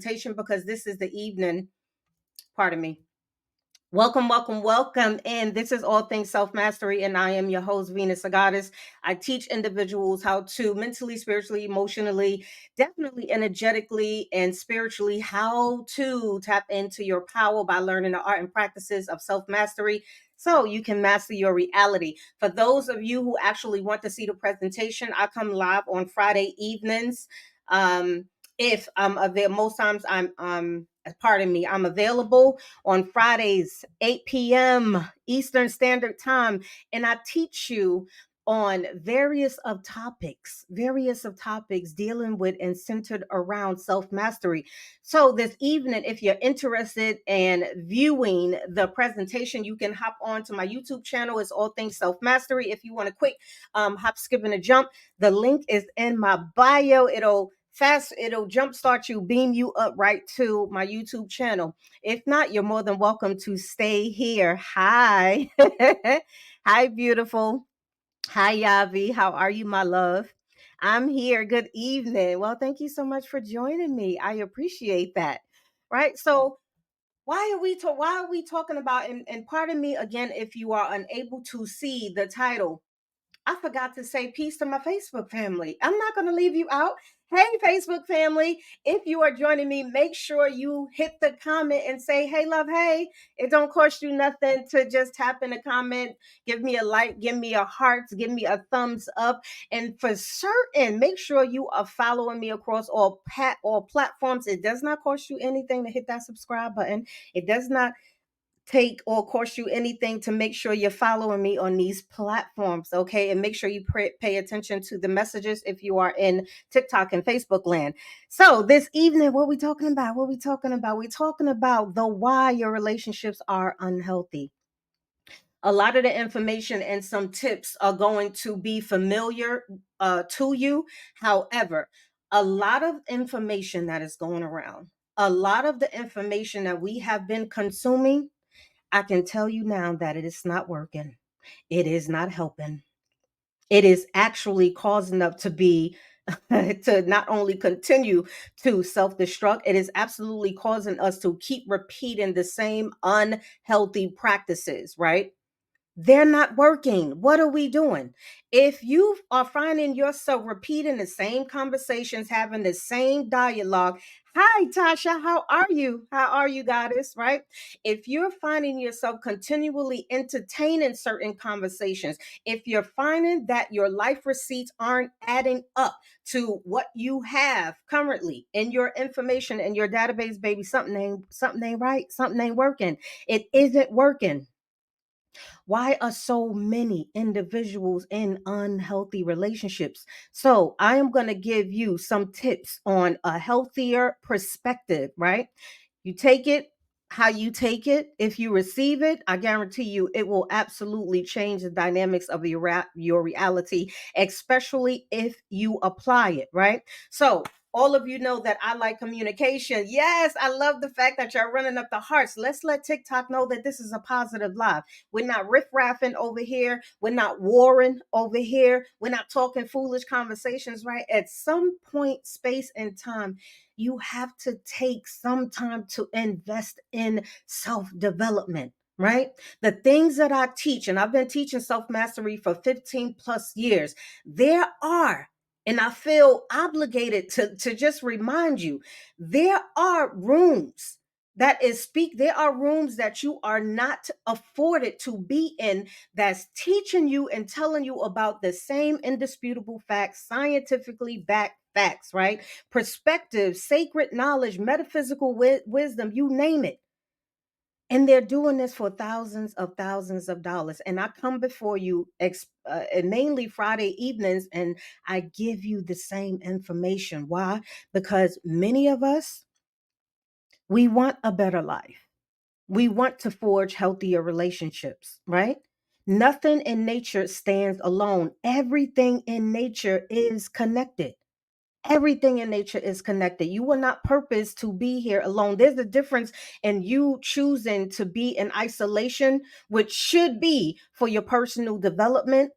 Because this is the evening. Pardon me. Welcome, welcome, welcome. And this is All Things Self Mastery. And I am your host, Venus Agatis. I teach individuals how to mentally, spiritually, emotionally, definitely energetically, and spiritually, how to tap into your power by learning the art and practices of self mastery so you can master your reality. For those of you who actually want to see the presentation, I come live on Friday evenings. If I'm available, most times I'm available on Fridays, 8 p.m. Eastern Standard Time, and I teach you on various of topics dealing with and centered around self-mastery. So this evening, if you're interested in viewing the presentation, you can hop on to my YouTube channel. It's All Things Self-Mastery. If you want a quick hop, skip, and a jump, the link is in my bio. It'll jumpstart you, beam you up right to my YouTube channel. If not, you're more than welcome to stay here. Hi. Hi, beautiful. Hi, Yavi. How are you, my love? I'm here. Good evening. Well, thank you so much for joining me. I appreciate that. Right. So why are we talking about and pardon me again if you are unable to see the title. I forgot to say peace to my Facebook family. I'm not going to leave you out. Hey, Facebook family, if you are joining me, make sure you hit the comment and say, hey, love, hey. It don't cost you nothing to just tap in a comment, give me a like, give me a heart, give me a thumbs up. And for certain, make sure you are following me across all platforms. It does not cost you anything to hit that subscribe button. It does not take or cost you anything to make sure you're following me on these platforms, okay? And make sure you pay attention to the messages if you are in TikTok and Facebook land. So this evening, what are we talking about? What are we talking about? We're talking about the why your relationships are unhealthy. A lot of the information and some tips are going to be familiar to you. However, a lot of information that is going around, a lot of the information that we have been consuming, I can tell you now that it is not working. It is not helping. It is actually causing us to be to not only continue to self-destruct, it is absolutely causing us to keep repeating the same unhealthy practices, right? They're not working. What are we doing? If you are finding yourself repeating the same conversations, having the same dialogue, hi, Tasha, how are you? How are you, goddess? Right? If you're finding yourself continually entertaining certain conversations, if you're finding that your life receipts aren't adding up to what you have currently in your information and your database, baby, something ain't right, something ain't working. It isn't working. Why are so many individuals in unhealthy relationships? So, I am going to give you some tips on a healthier perspective, right? You take it how you take it. If you receive it, I guarantee you it will absolutely change the dynamics of your reality, especially if you apply it, right? So, all of you know that I like communication. Yes, I love the fact that you're running up the hearts. Let's let TikTok know that this is a positive live. We're not riff-raffing over here. We're not warring over here. We're not talking foolish conversations, right? At some point, space and time, you have to take some time to invest in self-development. Right? The things that I teach, and I've been teaching self mastery for 15 plus years, there are, and I feel obligated to just remind you, there are rooms there are rooms that you are not afforded to be in that's teaching you and telling you about the same indisputable facts, scientifically backed facts, right? Perspective, sacred knowledge, metaphysical wisdom, you name it. And they're doing this for thousands of dollars. And I come before you mainly Friday evenings and I give you the same information. Why? Because many of us, we want a better life. We want to forge healthier relationships, right? Nothing in nature stands alone. Everything in nature is connected. Everything in nature is connected. You were not purposed to be here alone. There's a difference in you choosing to be in isolation, which should be for your personal development,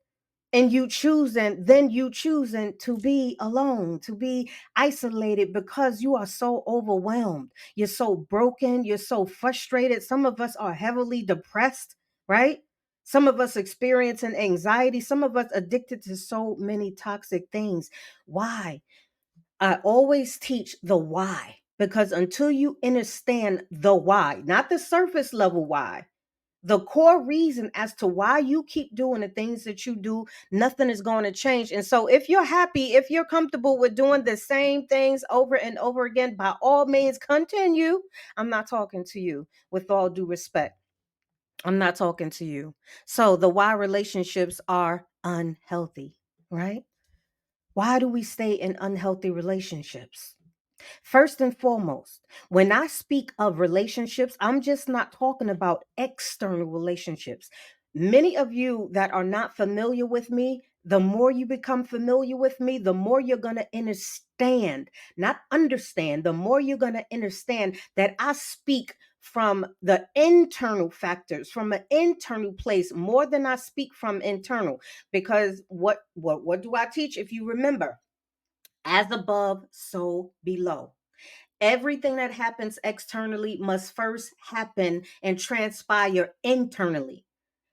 And then you choosing to be alone, to be isolated because you are so overwhelmed, you're so broken, you're so frustrated. Some of us are heavily depressed, right? Some of us experiencing anxiety, some of us addicted to so many toxic things. Why? I always teach the why, because until you understand the why, not the surface level why, the core reason as to why you keep doing the things that you do, nothing is going to change. And so, if you're happy, if you're comfortable with doing the same things over and over again, by all means, continue. I'm not talking to you, with all due respect. I'm not talking to you. So, the why relationships are unhealthy, right? Why do we stay in unhealthy relationships? First and foremost, when I speak of relationships, I'm just not talking about external relationships. Many of you that are not familiar with me, the more you become familiar with me, the more you're going to understand, not understand, the more you're going to understand that I speak from the internal factors, from an internal place, more than I speak from internal. Because what do I teach? If you remember, as above, so below. Everything that happens externally must first happen and transpire internally.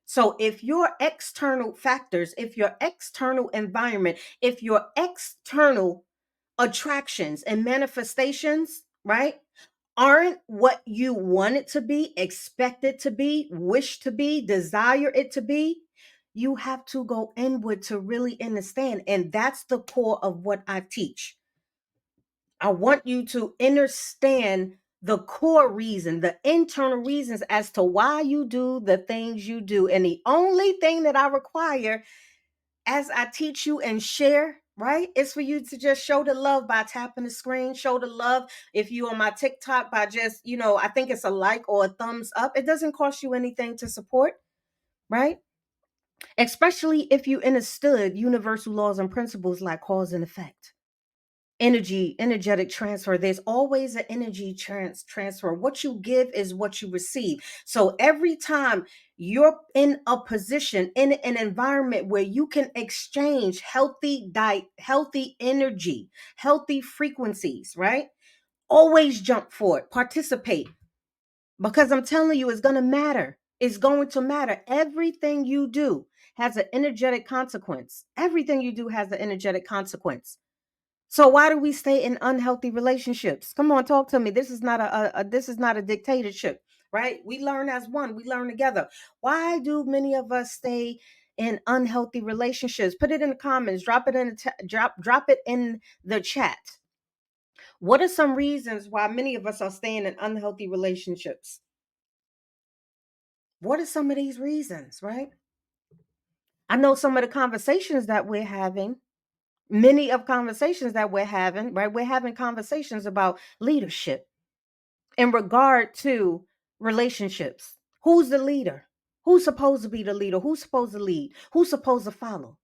So if your external factors, if your external environment, if your external attractions and manifestations, right, aren't what you want it to be, expect it to be, wish to be, desire it to be, you have to go inward to really understand. And that's the core of what I teach. I want you to understand the core reason, the internal reasons as to why you do the things you do. And the only thing that I require as I teach you and share, right, is for you to just show the love by tapping the screen, show the love if you on my TikTok by just, I think it's a like or a thumbs up. It doesn't cost you anything to support, right? Especially if you understood universal laws and principles like cause and effect, energetic transfer. There's always an energy transfer. What you give is what you receive. So every time you're in a position, in an environment where you can exchange healthy energy, healthy frequencies, right, always jump for it, participate, because I'm telling you, it's going to matter. It's going to matter. Everything you do has an energetic consequence. Everything you do has an energetic consequence. So why do we stay in unhealthy relationships? Come on, talk to me. This is not this is not a dictatorship, right? We learn as one. We learn together. Why do many of us stay in unhealthy relationships? Put it in the comments. Drop it in drop it in the chat. What are some reasons why many of us are staying in unhealthy relationships? What are some of these reasons, right? I know some of the conversations that we're having, many of conversations that we're having, right? We're having conversations about leadership in regard to relationships. Who's the leader? Who's supposed to be the leader? Who's supposed to lead? Who's supposed to follow?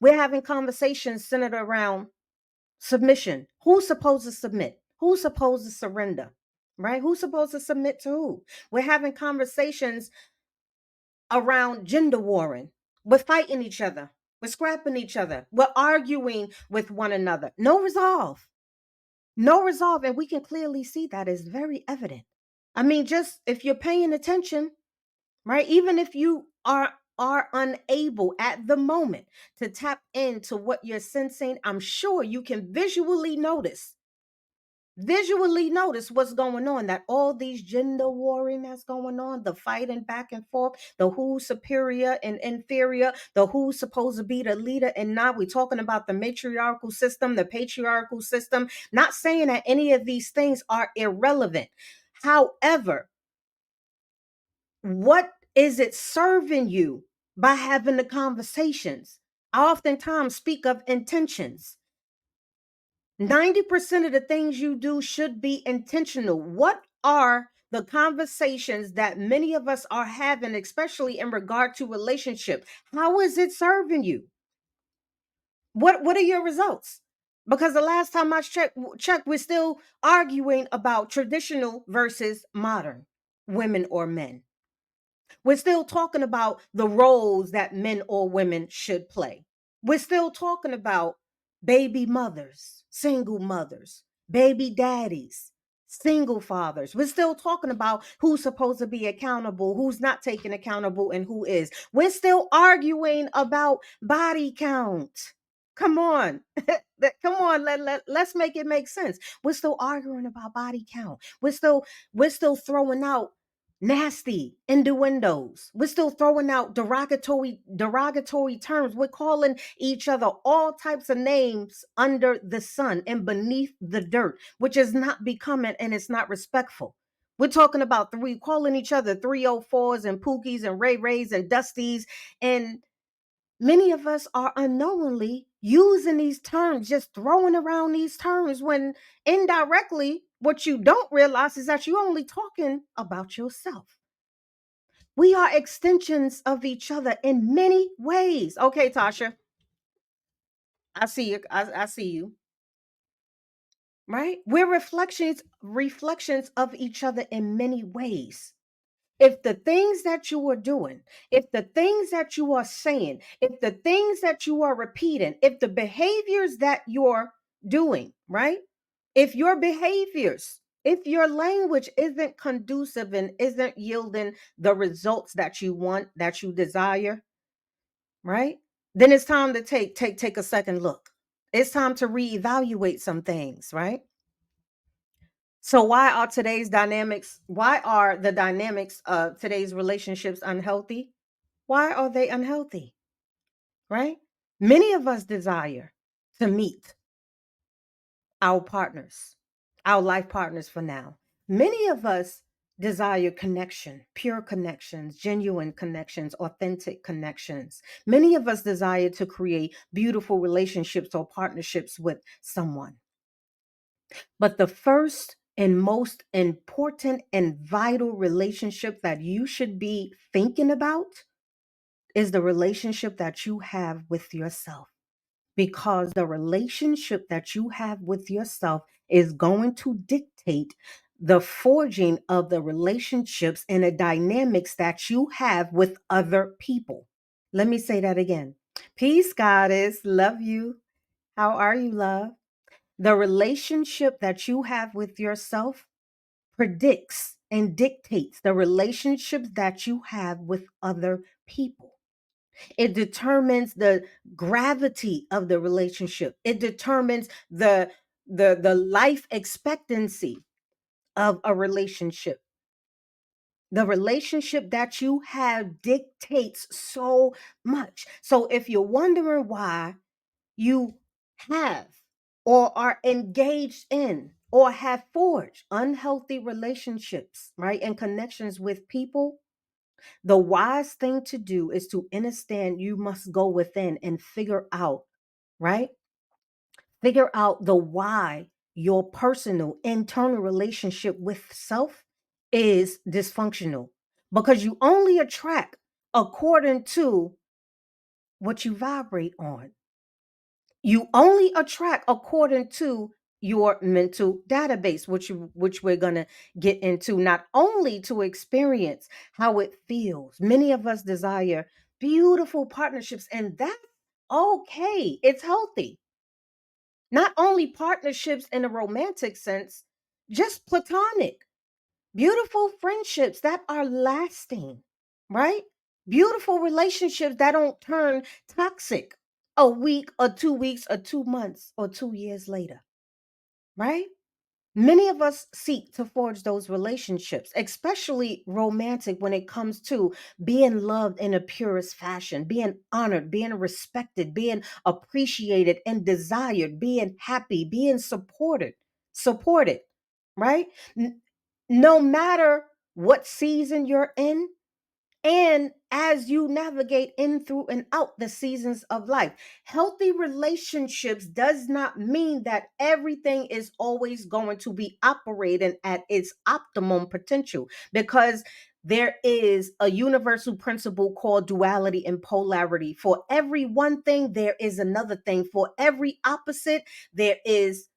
We're having conversations centered around submission. Who's supposed to submit? Who's supposed to surrender? Right? Who's supposed to submit to who? We're having conversations around gender warring. We're fighting each other. We're scrapping each other. We're arguing with one another. No resolve. No resolve. And we can clearly see that is very evident. I mean, just if you're paying attention, right? Even if you are unable at the moment to tap into what you're sensing, I'm sure you can visually notice what's going on, that all these gender warring that's going on, the fighting back and forth, the who's superior and inferior, the who's supposed to be the leader and not. We're talking about the matriarchal system, the patriarchal system. Not saying that any of these things are irrelevant. However, what is it serving you by having the conversations? I oftentimes speak of intentions. 90% of the things you do should be intentional. What are the conversations that many of us are having, especially in regard to relationship? How is it serving you? What are your results? Because the last time I checked, we're still arguing about traditional versus modern women or men. We're still talking about the roles that men or women should play. We're still talking about baby mothers, single mothers, baby daddies, single fathers. We're still talking about who's supposed to be accountable, who's not taking accountable, and who is. We're still arguing about body count. Come on. Come on, let's make it make sense. We're still arguing about body count. We're still throwing out nasty innuendos. We're still throwing out derogatory terms. We're calling each other all types of names under the sun and beneath the dirt, which is not becoming and it's not respectful. We're talking about calling each other 304s and Pookies and Ray Rays and Dusties. And many of us are unknowingly using these terms, just throwing around these terms when indirectly, what you don't realize is that you're only talking about yourself. We are extensions of each other in many ways. Okay, Tasha, I see you. I see you. Right? We're reflections of each other in many ways. If the things that you are doing, if the things that you are saying, if the things that you are repeating, if the behaviors that you're doing, right? If your behaviors, if your language isn't conducive and isn't yielding the results that you want, that you desire, right? Then it's time to take a second look. It's time to reevaluate some things, right? So why are the dynamics of today's relationships unhealthy? Why are they unhealthy? Right? Many of us desire to meet our partners, our life partners for now. Many of us desire connection, pure connections, genuine connections, authentic connections. Many of us desire to create beautiful relationships or partnerships with someone. But the first and most important and vital relationship that you should be thinking about is the relationship that you have with yourself. Because the relationship that you have with yourself is going to dictate the forging of the relationships and the dynamics that you have with other people. Let me say that again. Peace, goddess. Love you. How are you, love? The relationship that you have with yourself predicts and dictates the relationships that you have with other people. It determines the gravity of the relationship. It determines the life expectancy of a relationship. The relationship that you have dictates so much. So if you're wondering why you have or are engaged in or have forged unhealthy relationships, right, and connections with people, the wise thing to do is to understand you must go within and figure out, right? Figure out the why your personal internal relationship with self is dysfunctional because you only attract according to what you vibrate on. You only attract according to your mental database, which we're gonna get into, not only to experience how it feels. Many of us desire beautiful partnerships, and that's okay. It's healthy. Not only partnerships in a romantic sense, just platonic, beautiful friendships that are lasting, right? Beautiful relationships that don't turn toxic a week or 2 weeks or 2 months or 2 years later, right? Many of us seek to forge those relationships, especially romantic when it comes to being loved in a purest fashion, being honored, being respected, being appreciated and desired, being happy, being supported, right? No matter what season you're in, and as you navigate in through and out the seasons of life. Healthy relationships does not mean that everything is always going to be operating at its optimum potential, because there is a universal principle called duality and polarity. For every one thing there is another thing. For every opposite there is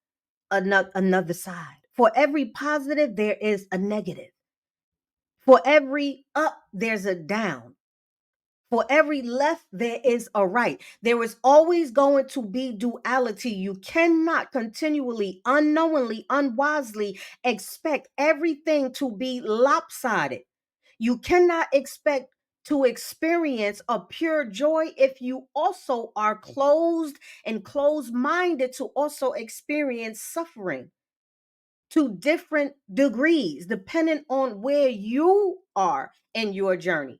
another side. For every positive there is a negative. For every up there's a down. For every left, there is a right. There is always going to be duality. You cannot continually, unknowingly, unwisely expect everything to be lopsided. You cannot expect to experience a pure joy if you also are closed and closed minded to also experience suffering to different degrees, depending on where you are in your journey.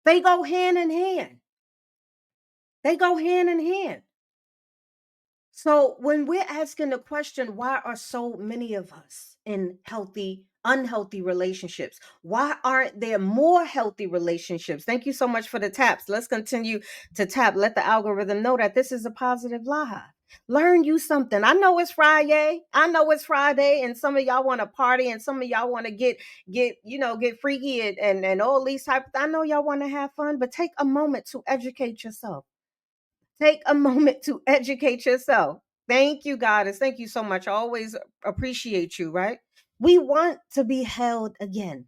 They go hand in hand. They go hand in hand. So when we're asking the question, why are so many of us in unhealthy relationships? Why aren't there more healthy relationships? Thank you so much for the taps. Let's continue to tap. Let the algorithm know that this is a positive live. Learn you something. I know it's Friday. I know it's Friday, and some of y'all want to party, and some of y'all want to get freaky and all these type. I know y'all want to have fun, but take a moment to educate yourself. Take a moment to educate yourself. Thank you, Goddess. Thank you so much. I always appreciate you, right? We want to be held again.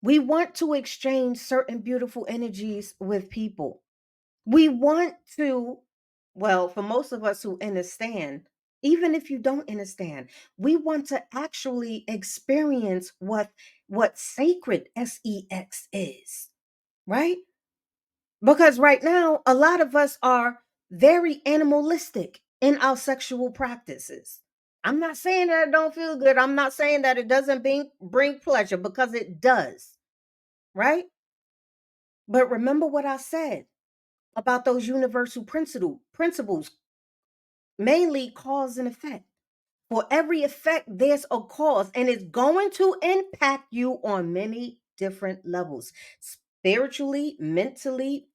We want to exchange certain beautiful energies with people. We want to, well, for most of us who understand, even if you don't understand, we want to actually experience what sacred sex is, right? Because right now, a lot of us are very animalistic in our sexual practices. I'm not saying that it don't feel good. I'm not saying that it doesn't bring pleasure, because it does, right? But remember what I said about those universal principles, mainly cause and effect. For every effect, there's a cause, and it's going to impact you on many different levels, spiritually, mentally,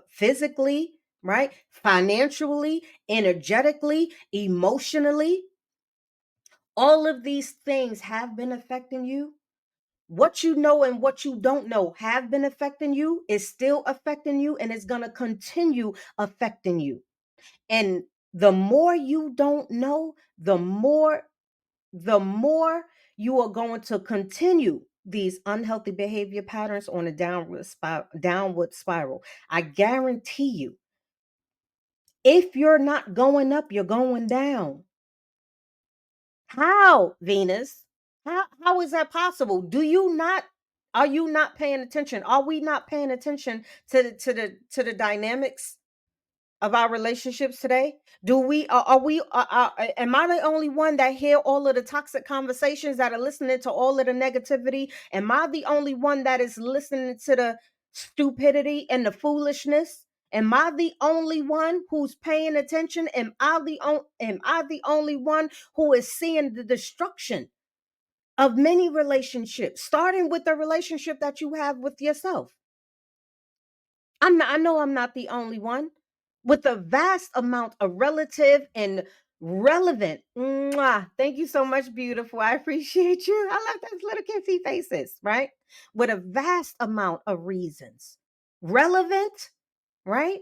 physically, right? Financially, energetically, emotionally. All of these things have been affecting you. What you know and what you don't know have been affecting you, is still affecting you, and it's going to continue affecting you. And the more you don't know, the more you are going to continue these unhealthy behavior patterns on a downward spiral. I guarantee you, if you're not going up, you're going down. How, Venus? How is that possible? Are you not paying attention? Are we not paying attention to the dynamics of our relationships today? Do we are we am I the only one that hear all of the toxic conversations, that are listening to all of the negativity? Am I the only one that is listening to the stupidity and the foolishness? Am I the only one who's paying attention? Am I the only one who is seeing the destruction of many relationships, starting with the relationship that you have with yourself? I know I'm not the only one, with a vast amount of relative and relevant. Mwah, thank you so much, beautiful. I appreciate you. I love those little kissy faces, right? With a vast amount of reasons. Relevant, right?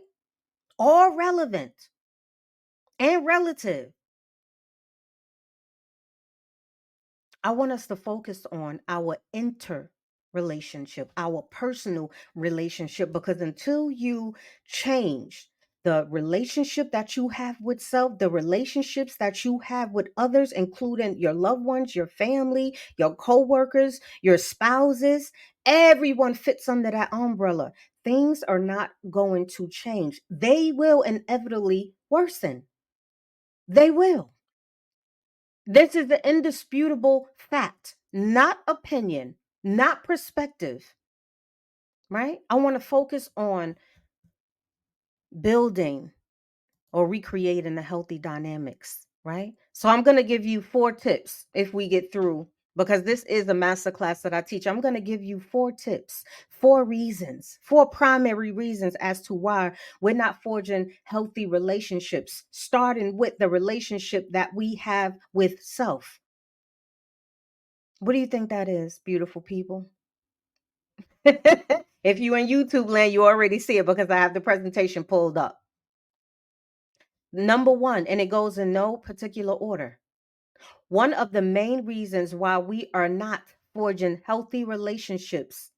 All relevant and relative. I want us to focus on our inter relationship, our personal relationship, because until you change the relationship that you have with self, the relationships that you have with others, including your loved ones, your family, your co-workers, your spouses, everyone fits under that umbrella. Things are not going to change. They will inevitably worsen. They will. This is the indisputable fact, not opinion, not perspective, right? I want to focus on building or recreating the healthy dynamics, right? So I'm going to give you 4 tips if we get through, because this is a master class that I teach. I'm going to give you 4 tips, 4 reasons, 4 primary reasons as to why we're not forging healthy relationships, starting with the relationship that we have with self. What do you think that is, beautiful people? If you in YouTube land, you already see it because I have the presentation pulled up. Number one, and it goes in no particular order. One of the main reasons why we are not forging healthy relationships,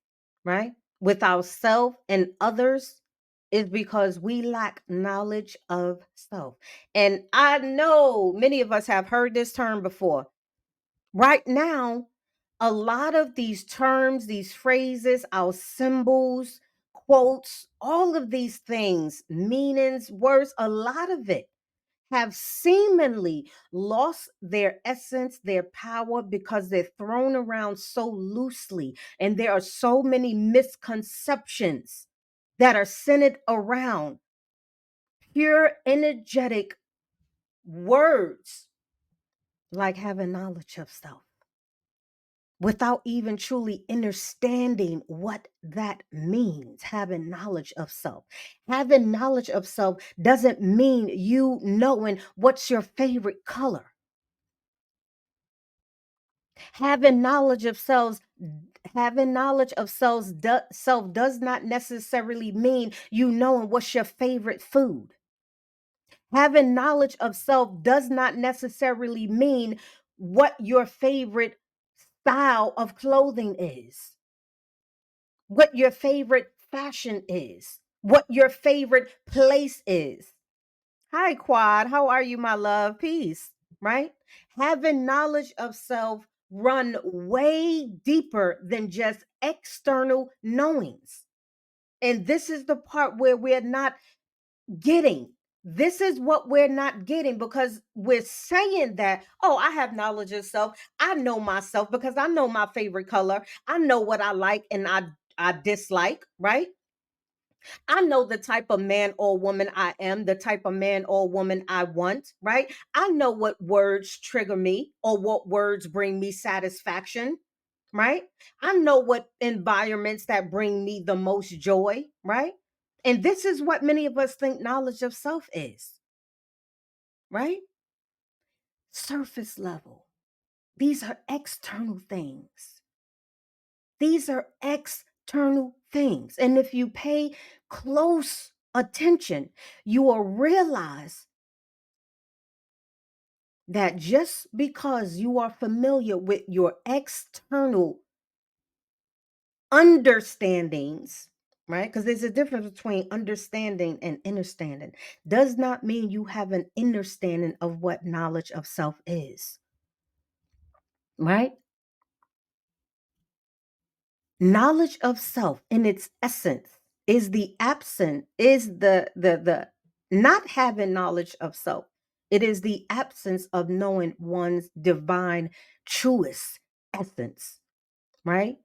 right? with ourselves and others is because we lack knowledge of self. And I know many of us have heard this term before. Right now, a lot of these terms, these phrases, our symbols, quotes, all of these things, meanings, words, a lot of it have seemingly lost their essence, their power, because they're thrown around so loosely. And there are so many misconceptions that are centered around pure, energetic words like having knowledge of self without even truly understanding what that means. Having knowledge of self. Having knowledge of self doesn't mean you knowing what's your favorite color. Having knowledge of selves, having knowledge of self does not necessarily mean you knowing what's your favorite food. Having knowledge of self does not necessarily mean what your favorite style of clothing is, what your favorite fashion is, what your favorite place is. Hi, Quad. How are you, my love? Peace, right? Having knowledge of self run way deeper than just external knowings. And this is the part where we're not getting. This is what we're not getting, because we're saying that, oh, I have knowledge of self. I know myself because I know my favorite color. I know what I like and I dislike, right? I know the type of man or woman I am, the type of man or woman I want, right? I know what words trigger me or what words bring me satisfaction, right? I know what environments that bring me the most joy, right? And this is what many of us think knowledge of self is, right? Surface level. These are external things. These are external things. And if you pay close attention, you will realize that just because you are familiar with your external understandings, right? Because there's a difference between understanding and understanding, does not mean you have an understanding of what knowledge of self is, right? Knowledge of self in its essence is the absent, is the not having knowledge of self. It is the absence of knowing one's divine truest essence, right?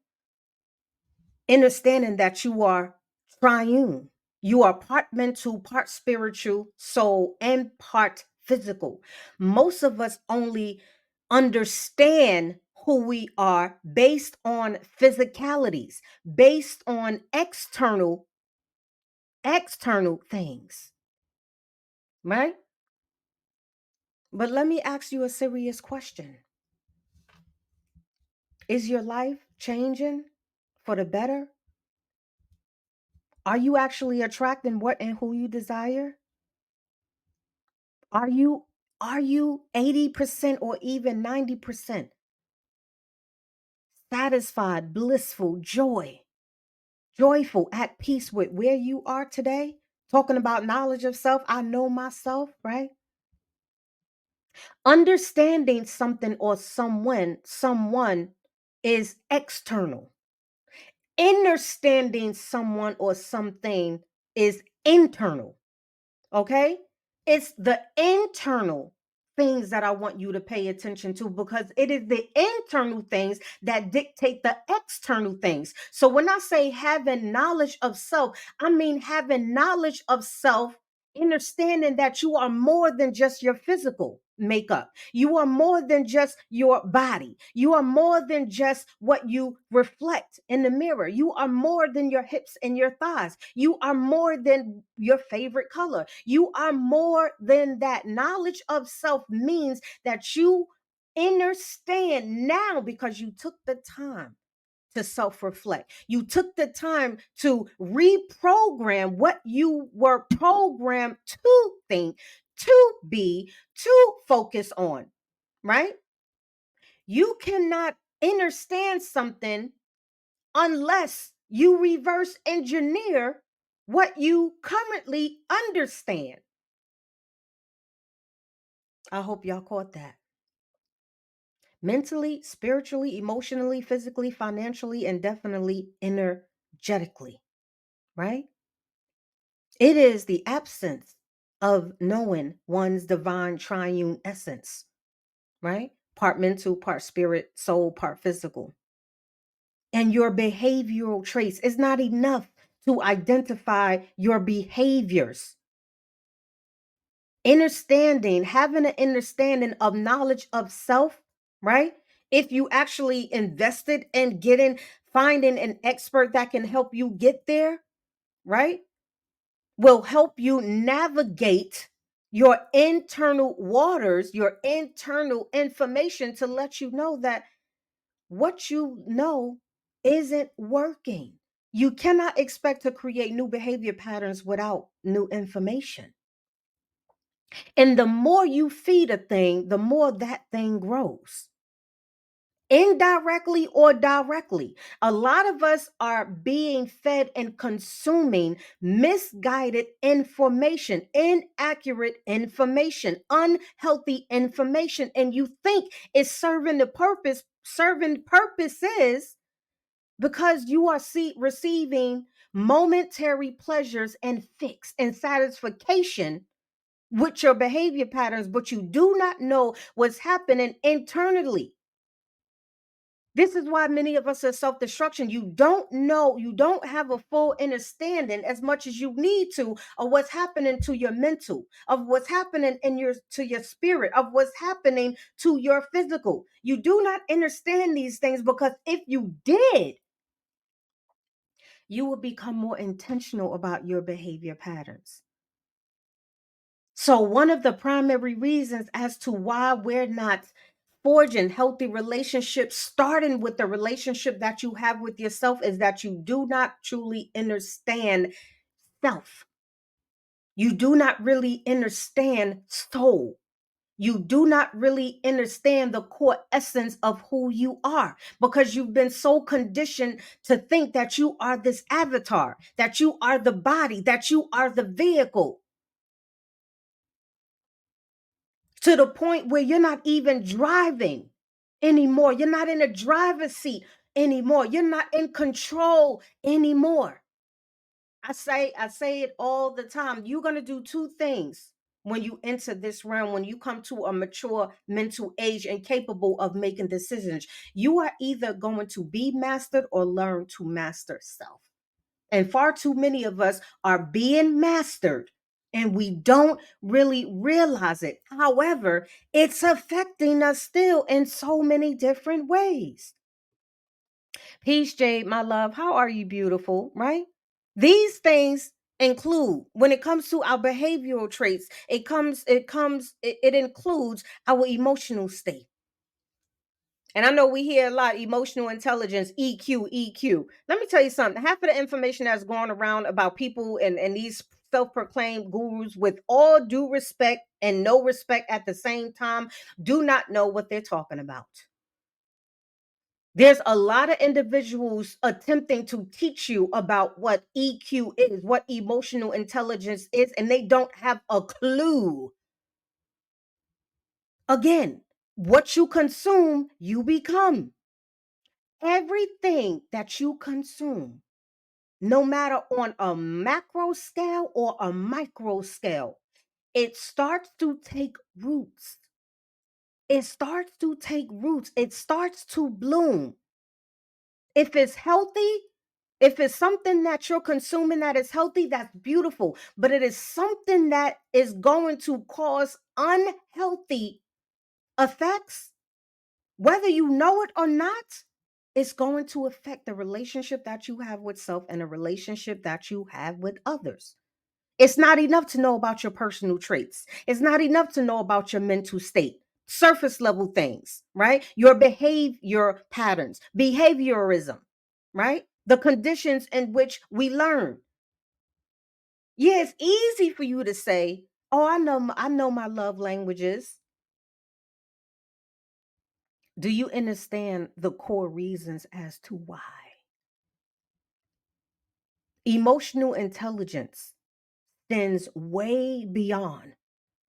Understanding that you are triune. You are part mental, part spiritual, soul, and part physical. Most of us only understand who we are based on physicalities, based on external things, right? But let me ask you a serious question. Is your life changing for the better? Are you actually attracting what and who you desire? Are you 80% or even 90% satisfied, blissful, joyful, at peace with where you are today? Talking about knowledge of self, I know myself, right? Understanding something or someone is external. Understanding someone or something is internal. Okay? It's the internal things that I want you to pay attention to, because it is the internal things that dictate the external things. So when I say having knowledge of self, I mean having knowledge of self, understanding that you are more than just your physical makeup. You are more than just your body. You are more than just what you reflect in the mirror. You are more than your hips and your thighs. You are more than your favorite color. You are more than that. Knowledge of self means that you understand now because you took the time to self reflect. You took the time to reprogram what you were programmed to think, to be, to focus on, right? You cannot understand something unless you reverse engineer what you currently understand. I hope y'all caught that. Mentally, spiritually, emotionally, physically, financially, and definitely energetically, right? It is the absence of knowing one's divine triune essence, right? Part mental, part spirit, soul, part physical. And your behavioral traits is not enough to identify your behaviors. Understanding, having an understanding of knowledge of self, right? If you actually invested in getting, finding an expert that can help you get there, right? Will help you navigate your internal waters, your internal information to let you know that what you know isn't working. You cannot expect to create new behavior patterns without new information. And the more you feed a thing, the more that thing grows. Indirectly or directly, a lot of us are being fed and consuming misguided information, inaccurate information, unhealthy information, and you think it's serving the purpose. Serving purposes because you are receiving momentary pleasures and fix and satisfaction with your behavior patterns, but you do not know what's happening internally. This is why many of us are self-destruction. You don't know, you don't have a full understanding as much as you need to of what's happening to your mental, of what's happening in your to your spirit, of what's happening to your physical. You do not understand these things because if you did, you will become more intentional about your behavior patterns. So, one of the primary reasons as to why we're not forging healthy relationships, starting with the relationship that you have with yourself, is that you do not truly understand self. You do not really understand soul. You do not really understand the core essence of who you are because you've been so conditioned to think that you are this avatar, that you are the body, that you are the vehicle, to the point where you're not even driving anymore. You're not in a driver's seat anymore. You're not in control anymore. I say it all the time. You're going to do two things when you enter this realm, when you come to a mature mental age and capable of making decisions. You are either going to be mastered or learn to master self. And far too many of us are being mastered and we don't really realize it. However, it's affecting us still in so many different ways. Peace, Jade, my love. How are you, beautiful? Right? These things include, when it comes to our behavioral traits, it includes our emotional state. And I know we hear a lot emotional intelligence, EQ, EQ. Let me tell you something. Half of the information that's going around about people and these self-proclaimed gurus, with all due respect and no respect at the same time, do not know what they're talking about. There's a lot of individuals attempting to teach you about what EQ is, what emotional intelligence is, and they don't have a clue. Again, what you consume, you become. Everything that you consume, no matter on a macro scale or a micro scale, it starts to take roots. It starts to take roots. It starts to bloom. If it's healthy, if it's something that you're consuming that is healthy, that's beautiful. But it is something that is going to cause unhealthy effects, whether you know it or not, it's going to affect the relationship that you have with self and the relationship that you have with others. It's not enough to know about your personal traits. It's not enough to know about your mental state, surface level things, right? Your behavior patterns, behaviorism, right? The conditions in which we learn. Yeah, it's easy for you to say, "Oh, I know my love languages." Do you understand the core reasons as to why? Emotional intelligence extends way beyond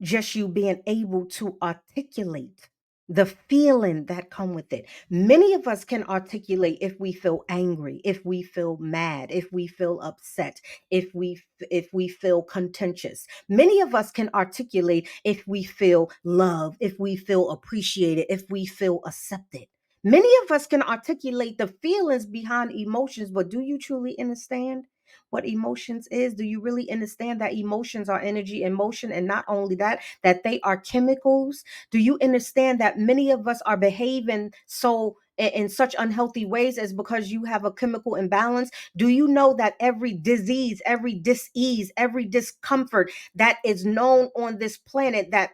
just you being able to articulate the feeling that come with it. Many of us can articulate if we feel angry, if we feel mad, if we feel upset, if we feel contentious. Many of us can articulate if we feel love, if we feel appreciated, if we feel accepted. Many of us can articulate the feelings behind emotions, but do you truly understand what emotions is? Do you really understand that emotions are energy in motion, and not only that, that they are chemicals? Do you understand that many of us are behaving so in such unhealthy ways is because you have a chemical imbalance? Do you know that every disease, every dis-ease, every discomfort that is known on this planet, that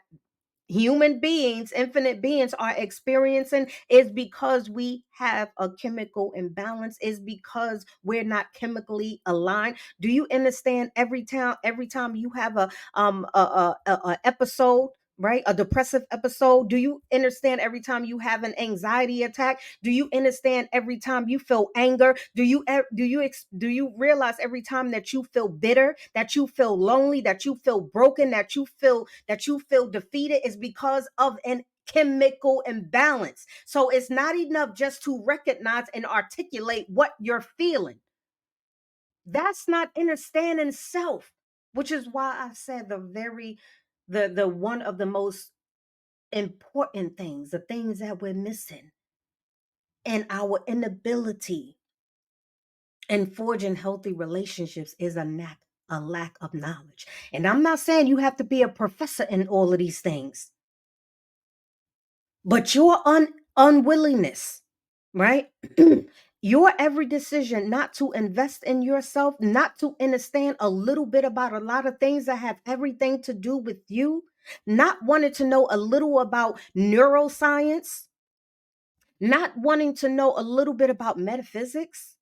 human beings, infinite beings are experiencing, is because we have a chemical imbalance, is because we're not chemically aligned? Do you understand every time you have a episode, right, a depressive episode? Do you understand every time you have an anxiety attack? Do you understand every time you feel anger? Do you realize every time that you feel bitter, that you feel lonely, that you feel broken, that you feel defeated, is because of an chemical imbalance? So it's not enough just to recognize and articulate what you're feeling. That's not understanding self, which is why I said the one of the most important things, the things that we're missing, and our inability in forging healthy relationships is a lack of knowledge. And I'm not saying you have to be a professor in all of these things, but your unwillingness, right? Your every decision not to invest in yourself, not to understand a little bit about a lot of things that have everything to do with you, not wanting to know a little about neuroscience, not wanting to know a little bit about metaphysics,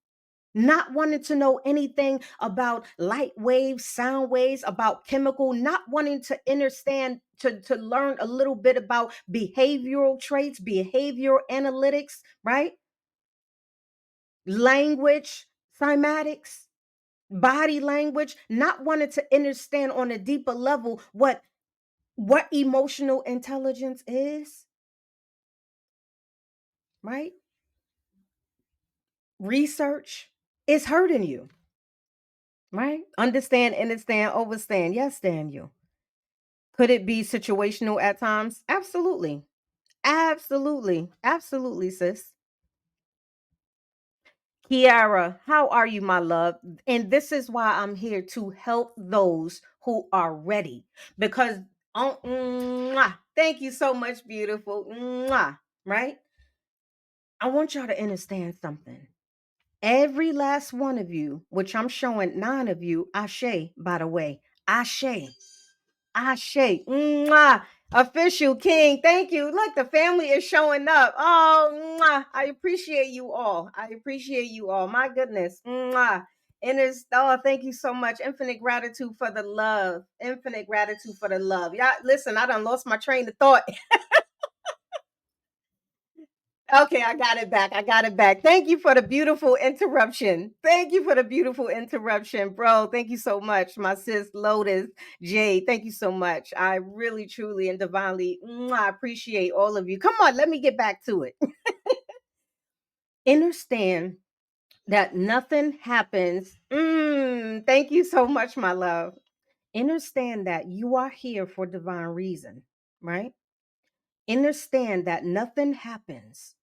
not wanting to know anything about light waves, sound waves, about chemical, not wanting to understand, to learn a little bit about behavioral traits, behavioral analytics, right? Language, cymatics, body language, not wanting to understand on a deeper level what emotional intelligence is, right? Research is hurting you, right? Understand, overstand. Yes, Daniel. Could it be situational at times? Absolutely. Absolutely. Absolutely, sis. Kiara, how are you, my love? And this is why I'm here to help those who are ready. Because, thank you so much, beautiful. Right? I want y'all to understand something. Every last one of you, which I'm showing 9 of you, Ashe, by the way, Ashe. Ashe. Mwah. Official King. Thank you. Look, the family is showing up. Oh, mwah. I appreciate you all. I appreciate you all. My goodness. Mwah. And it's, oh, thank you so much. Infinite gratitude for the love. Infinite gratitude for the love. Y'all, listen, I done lost my train of thought. Okay, I got it back. I got it back. Thank you for the beautiful interruption. Thank you for the beautiful interruption, bro. Thank you so much, my sis Lotus Jade. Thank you so much. I really, truly, and divinely appreciate all of you. Come on, let me get back to it. Understand that nothing happens. Thank you so much, my love. Understand that you are here for divine reason, right? Understand that nothing happens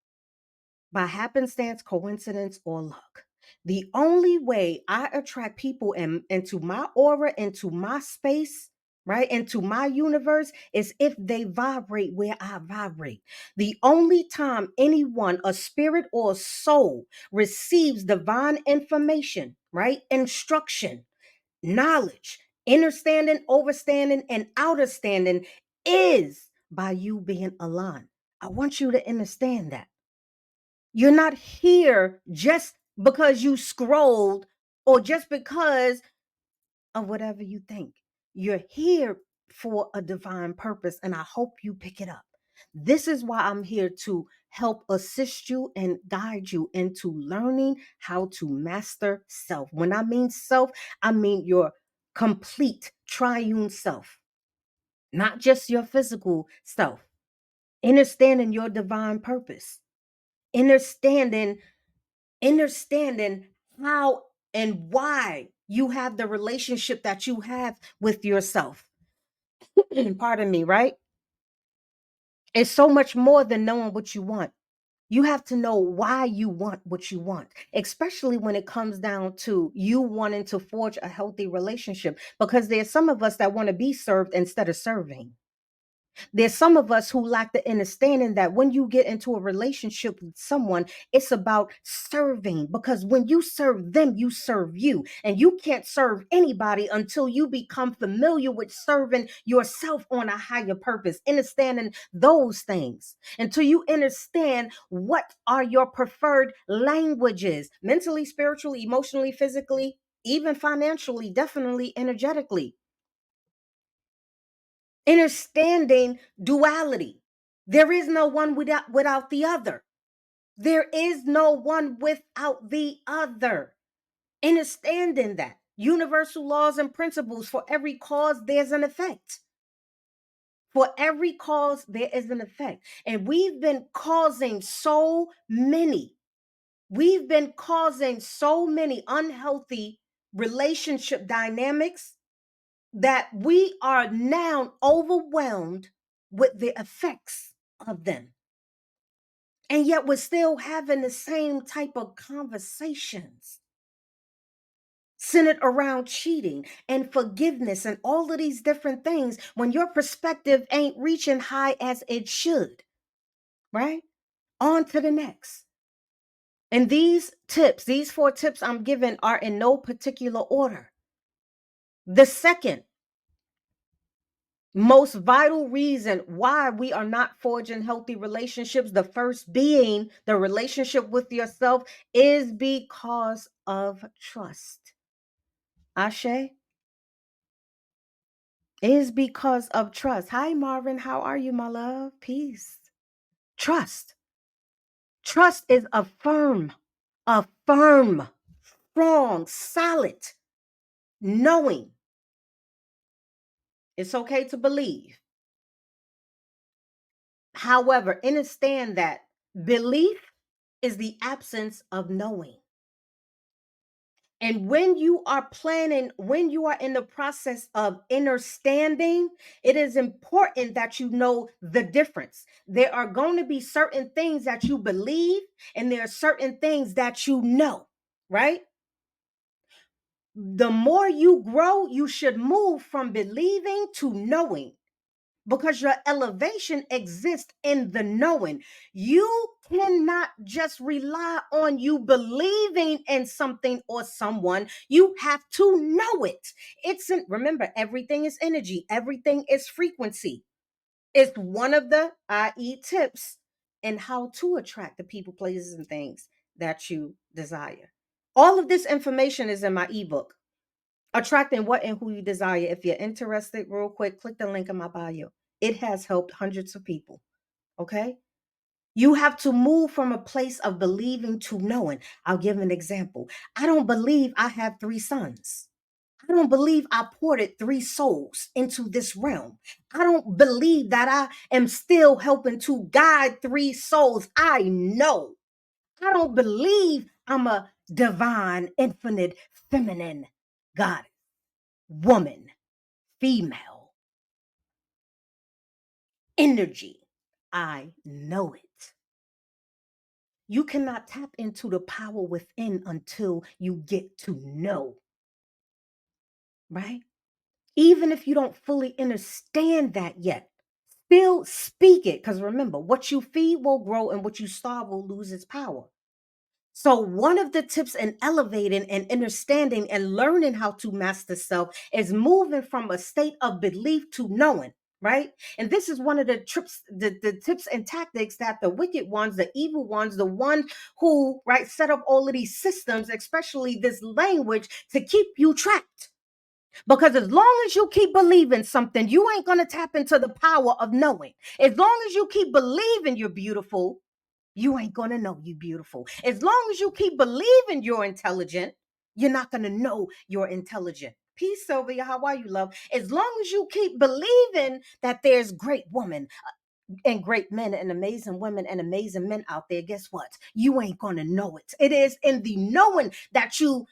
by happenstance, coincidence, or luck. The only way I attract people into my aura, into my space, right, into my universe, is if they vibrate where I vibrate. The only time anyone, a spirit or a soul, receives divine information, right, instruction, knowledge, understanding, overstanding, and outerstanding, is by you being aligned. I want you to understand that. You're not here just because you scrolled or just because of whatever you think. You're here for a divine purpose, and I hope you pick it up. This is why I'm here to help assist you and guide you into learning how to master self. When I mean self, I mean your complete triune self, not just your physical self. Understanding your divine purpose, understanding understanding how and why you have the relationship that you have with yourself. Pardon me, right? It's so much more than knowing what you want. You have to know why you want what you want, especially when it comes down to you wanting to forge a healthy relationship, because there's some of us that want to be served instead of serving. There's some of us who lack the understanding that when you get into a relationship with someone, it's about serving, because when you serve them, you serve you. And you can't serve anybody until you become familiar with serving yourself on a higher purpose, understanding those things. Until you understand what are your preferred languages, mentally, spiritually, emotionally, physically, even financially, definitely energetically. Understanding duality. There is no one without the other. There is no one without the other. Understanding that. Universal laws and principles. For every cause, there's an effect. For every cause, there is an effect. And we've been causing so many unhealthy relationship dynamics that we are now overwhelmed with the effects of them. And yet we're still having the same type of conversations centered around cheating and forgiveness and all of these different things when your perspective ain't reaching high as it should, right? On to the next. And these 4 tips I'm giving are in no particular order. The second most vital reason why we are not forging healthy relationships, the first being the relationship with yourself, is because of trust. Ashe, is because of trust. Hi, Marvin. How are you, my love? Peace. Trust. Trust is a firm, strong, solid knowing. It's okay to believe. However, understand that belief is the absence of knowing. And when you are in the process of understanding, it is important that you know the difference. There are going to be certain things that you believe, and there are certain things that you know, right? The more you grow, you should move from believing to knowing, because your elevation exists in the knowing. You cannot just rely on you believing in something or someone. You have to know it. Remember, everything is energy, everything is frequency. It's one of the IE tips and how to attract the people, places, and things that you desire. All of this information is in my ebook, Attracting What and Who You Desire. If you're interested, real quick, click the link in my bio. It has helped hundreds of people. Okay? You have to move from a place of believing to knowing. I'll give an example. I don't believe I have 3 sons. I don't believe I ported 3 souls into this realm. I don't believe that I am still helping to guide 3 souls. I know. I don't believe I'm a divine, infinite, feminine God, woman, female energy. I know it. You cannot tap into the power within until you get to know, right? Even if you don't fully understand that yet, still speak it. Because remember, what you feed will grow and what you starve will lose its power. So, one of the tips in elevating and understanding and learning how to master self is moving from a state of belief to knowing, right? And this is one of the tips and tactics that the wicked ones, the evil ones, the one who, right, set up all of these systems, especially this language, to keep you trapped. Because as long as you keep believing something, you ain't going to tap into the power of knowing. As long as you keep believing you're beautiful, You ain't gonna know you beautiful. As long as you keep believing you're intelligent, you're not gonna know you're intelligent. Peace, Sylvia. How are you, love? As long as you keep believing that there's great women and great men and amazing women and amazing men out there, guess what? You ain't gonna know it. It is in the knowing that you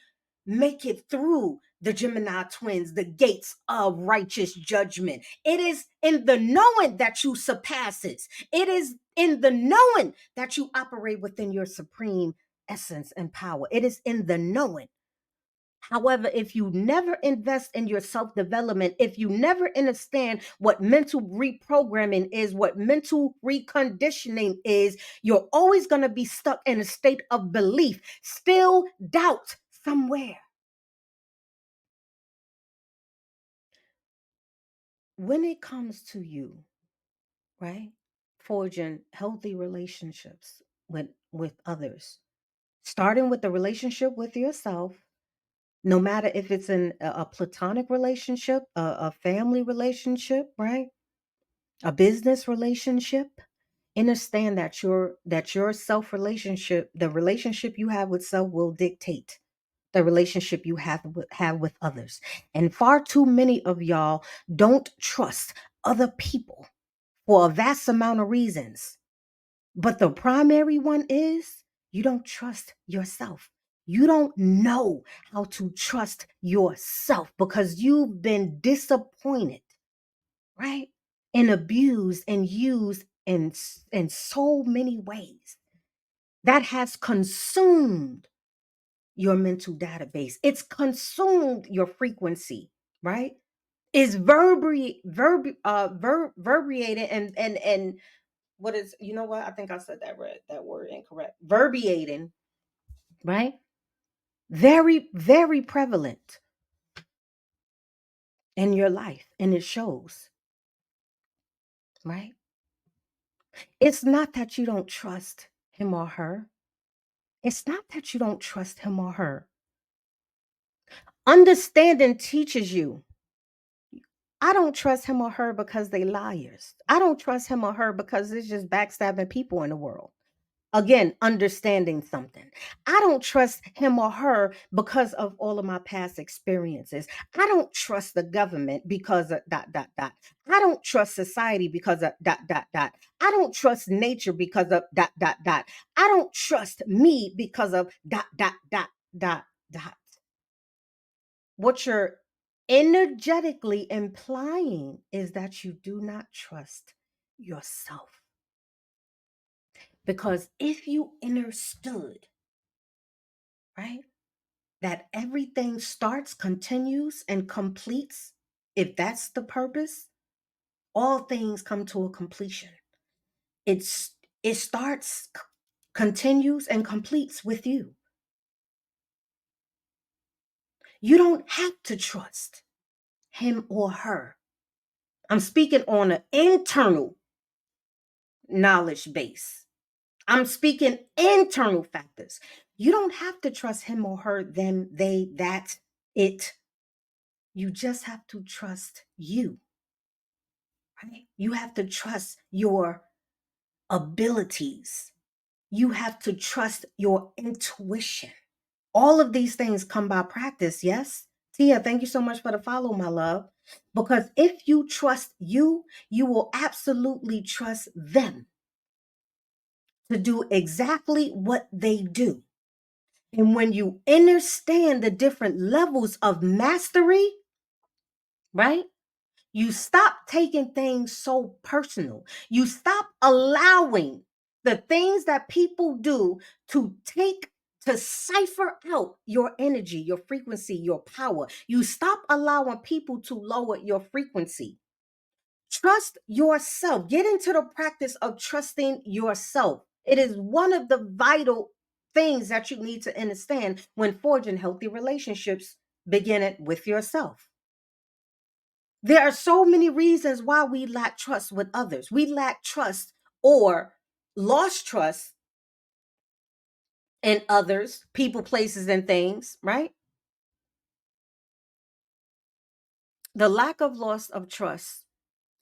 make it through the Gemini twins, the gates of righteous judgment. It is in the knowing that you surpasses. It is in the knowing that you operate within your supreme essence and power. It is in the knowing. However, if you never invest in your self development, if you never understand what mental reprogramming is, what mental reconditioning is, you're always going to be stuck in a state of belief, still doubt somewhere. When it comes to you, right, forging healthy relationships with others, starting with the relationship with yourself, no matter if it's a platonic relationship, a family relationship, right? A business relationship, understand that your self relationship, the relationship you have with self will dictate the relationship you have with others. And far too many of y'all don't trust other people for a vast amount of reasons. But the primary one is you don't trust yourself. You don't know how to trust yourself because you've been disappointed, right? And abused and used in so many ways that has consumed your mental database. It's consumed your frequency, right? It's verbiated and what is, you know what? I think I said that word incorrect. Verbiating, right? Very, very prevalent in your life, and it shows, right? It's not that you don't trust him or her. It's not that you don't trust him or her. Understanding teaches you. I don't trust him or her because they liars. I don't trust him or her because it's just backstabbing people in the world. Again, understanding something. I don't trust him or her because of all of my past experiences. I don't trust the government because of dot, dot, dot. I don't trust society because of dot, dot, dot. I don't trust nature because of dot, dot, dot. I don't trust me because of dot, dot, dot, dot, dot. What you're energetically implying is that you do not trust yourself. Because if you understood, right, that everything starts, continues, and completes, if that's the purpose, all things come to a completion. It starts, continues, and completes with you. You don't have to trust him or her. I'm speaking on an internal knowledge base. I'm speaking internal factors. You don't have to trust him or her, them, they, that, it. You just have to trust you, right? You have to trust your abilities. You have to trust your intuition. All of these things come by practice, yes? Tia, thank you so much for the follow, my love. Because if you trust you, you will absolutely trust them to do exactly what they do. And when you understand the different levels of mastery, right? You stop taking things so personal. You stop allowing the things that people do to cipher out your energy, your frequency, your power. You stop allowing people to lower your frequency. Trust yourself. Get into the practice of trusting yourself. It is one of the vital things that you need to understand when forging healthy relationships, begin it with yourself. There are so many reasons why we lack trust with others. We lack trust or lost trust in others, people, places, and things, right? The lack of loss of trust,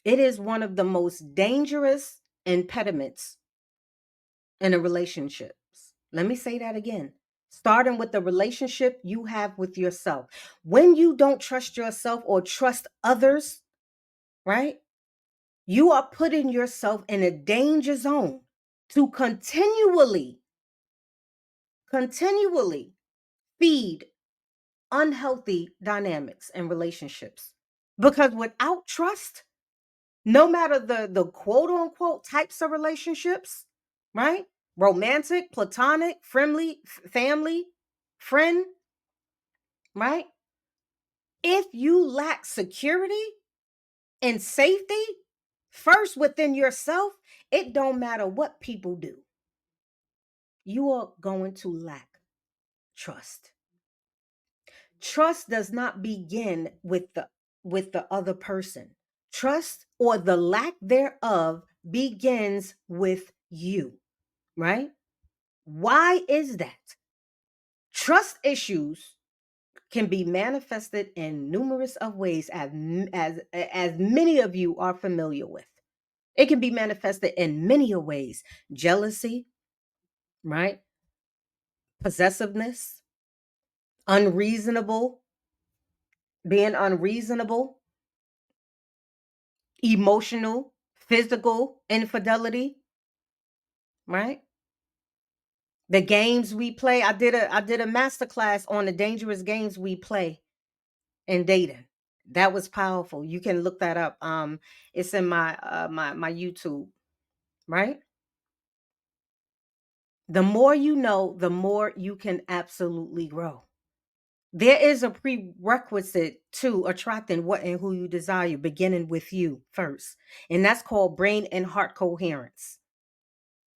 it is one of the most dangerous impediments in a relationship. Let me say that again. Starting with the relationship you have with yourself. When you don't trust yourself or trust others, right? You are putting yourself in a danger zone to continually feed unhealthy dynamics and relationships. Because without trust, no matter the quote unquote types of relationships, right? Romantic, platonic, friendly, family, friend, right? If you lack security and safety first within yourself, it don't matter what people do. You are going to lack trust. Trust does not begin with the other person. Trust or the lack thereof begins with you, right? Why is that? Trust issues can be manifested in numerous of ways as many of you are familiar with. It can be manifested in many ways. Jealousy, right? Possessiveness, unreasonable, being unreasonable, emotional, physical infidelity, right? The games we play. I did a master class on the dangerous games we play in dating. That was powerful. You can look that up. It's in my YouTube, right? The more you know, the more you can absolutely grow. There is a prerequisite to attracting what and who you desire, beginning with you first. And that's called brain and heart coherence.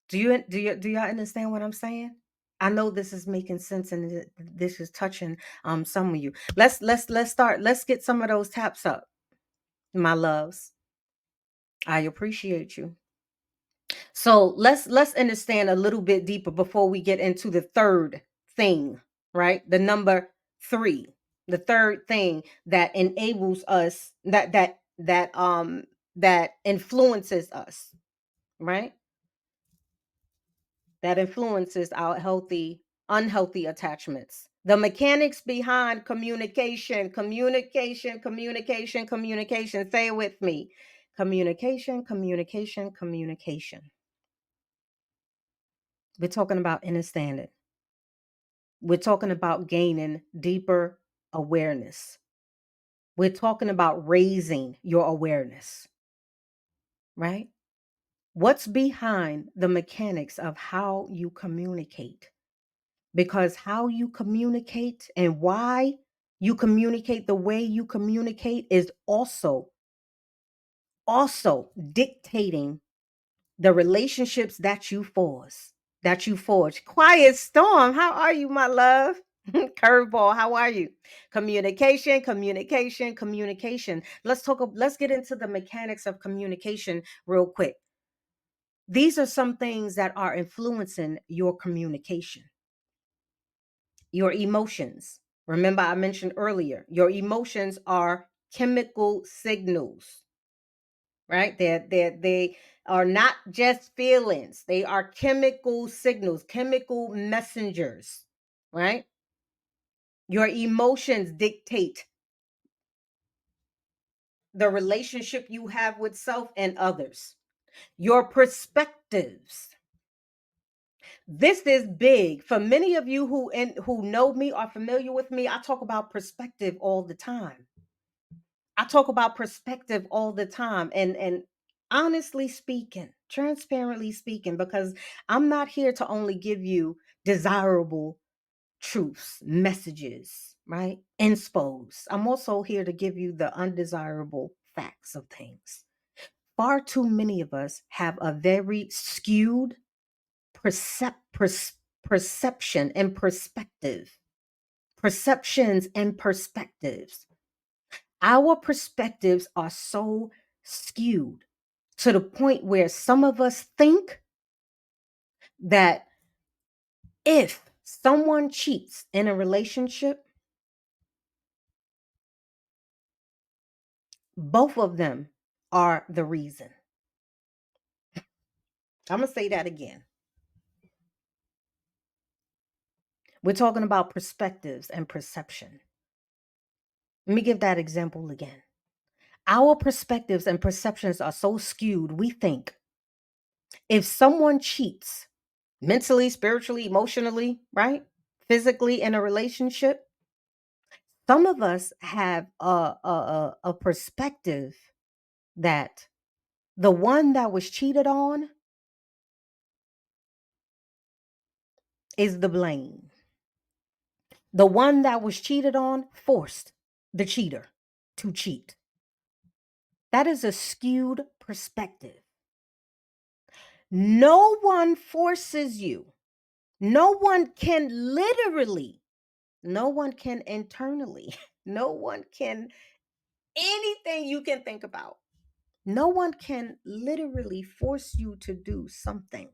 Do y'all understand what I'm saying? I know this is making sense and this is touching some of you. Let's start. Let's get some of those taps up, my loves. I appreciate you. So let's understand a little bit deeper before we get into the third thing, right? The number 3. The third thing that enables us that influences us, right? That influences our unhealthy attachments. The mechanics behind communication. Say it with me. Communication. We're talking about understanding. We're talking about gaining deeper awareness. We're talking about raising your awareness, right? What's behind the mechanics of how you communicate? Because how you communicate and why you communicate the way you communicate is also dictating the relationships that you forge. Quiet storm, how are you, my love? Curveball, how are you? Communication. Let's get into the mechanics of communication real quick. These are some things that are influencing your communication. Your emotions. Remember, I mentioned earlier, your emotions are chemical signals, right? They are not just feelings, they are chemical signals, chemical messengers, right? Your emotions dictate the relationship you have with self and others. Your perspectives. This is big for many of you who know me, are familiar with me. I talk about perspective all the time. I talk about perspective all the time, and honestly speaking, transparently speaking, because I'm not here to only give you desirable truths, messages, right? Inspos. I'm also here to give you the undesirable facts of things. Far too many of us have a very skewed perception and perspective. Perceptions and perspectives. Our perspectives are so skewed to the point where some of us think that if someone cheats in a relationship, both of them are the reason. I'm going to say that again. We're talking about perspectives and perception. Let me give that example again. Our perspectives and perceptions are so skewed, we think if someone cheats mentally, spiritually, emotionally, right? Physically in a relationship, some of us have a perspective that the one that was cheated on is the blame. The one that was cheated on forced the cheater to cheat. That is a skewed perspective. No one forces you. No one can literally, no one can internally, no one can anything you can think about. No one can literally force you to do something,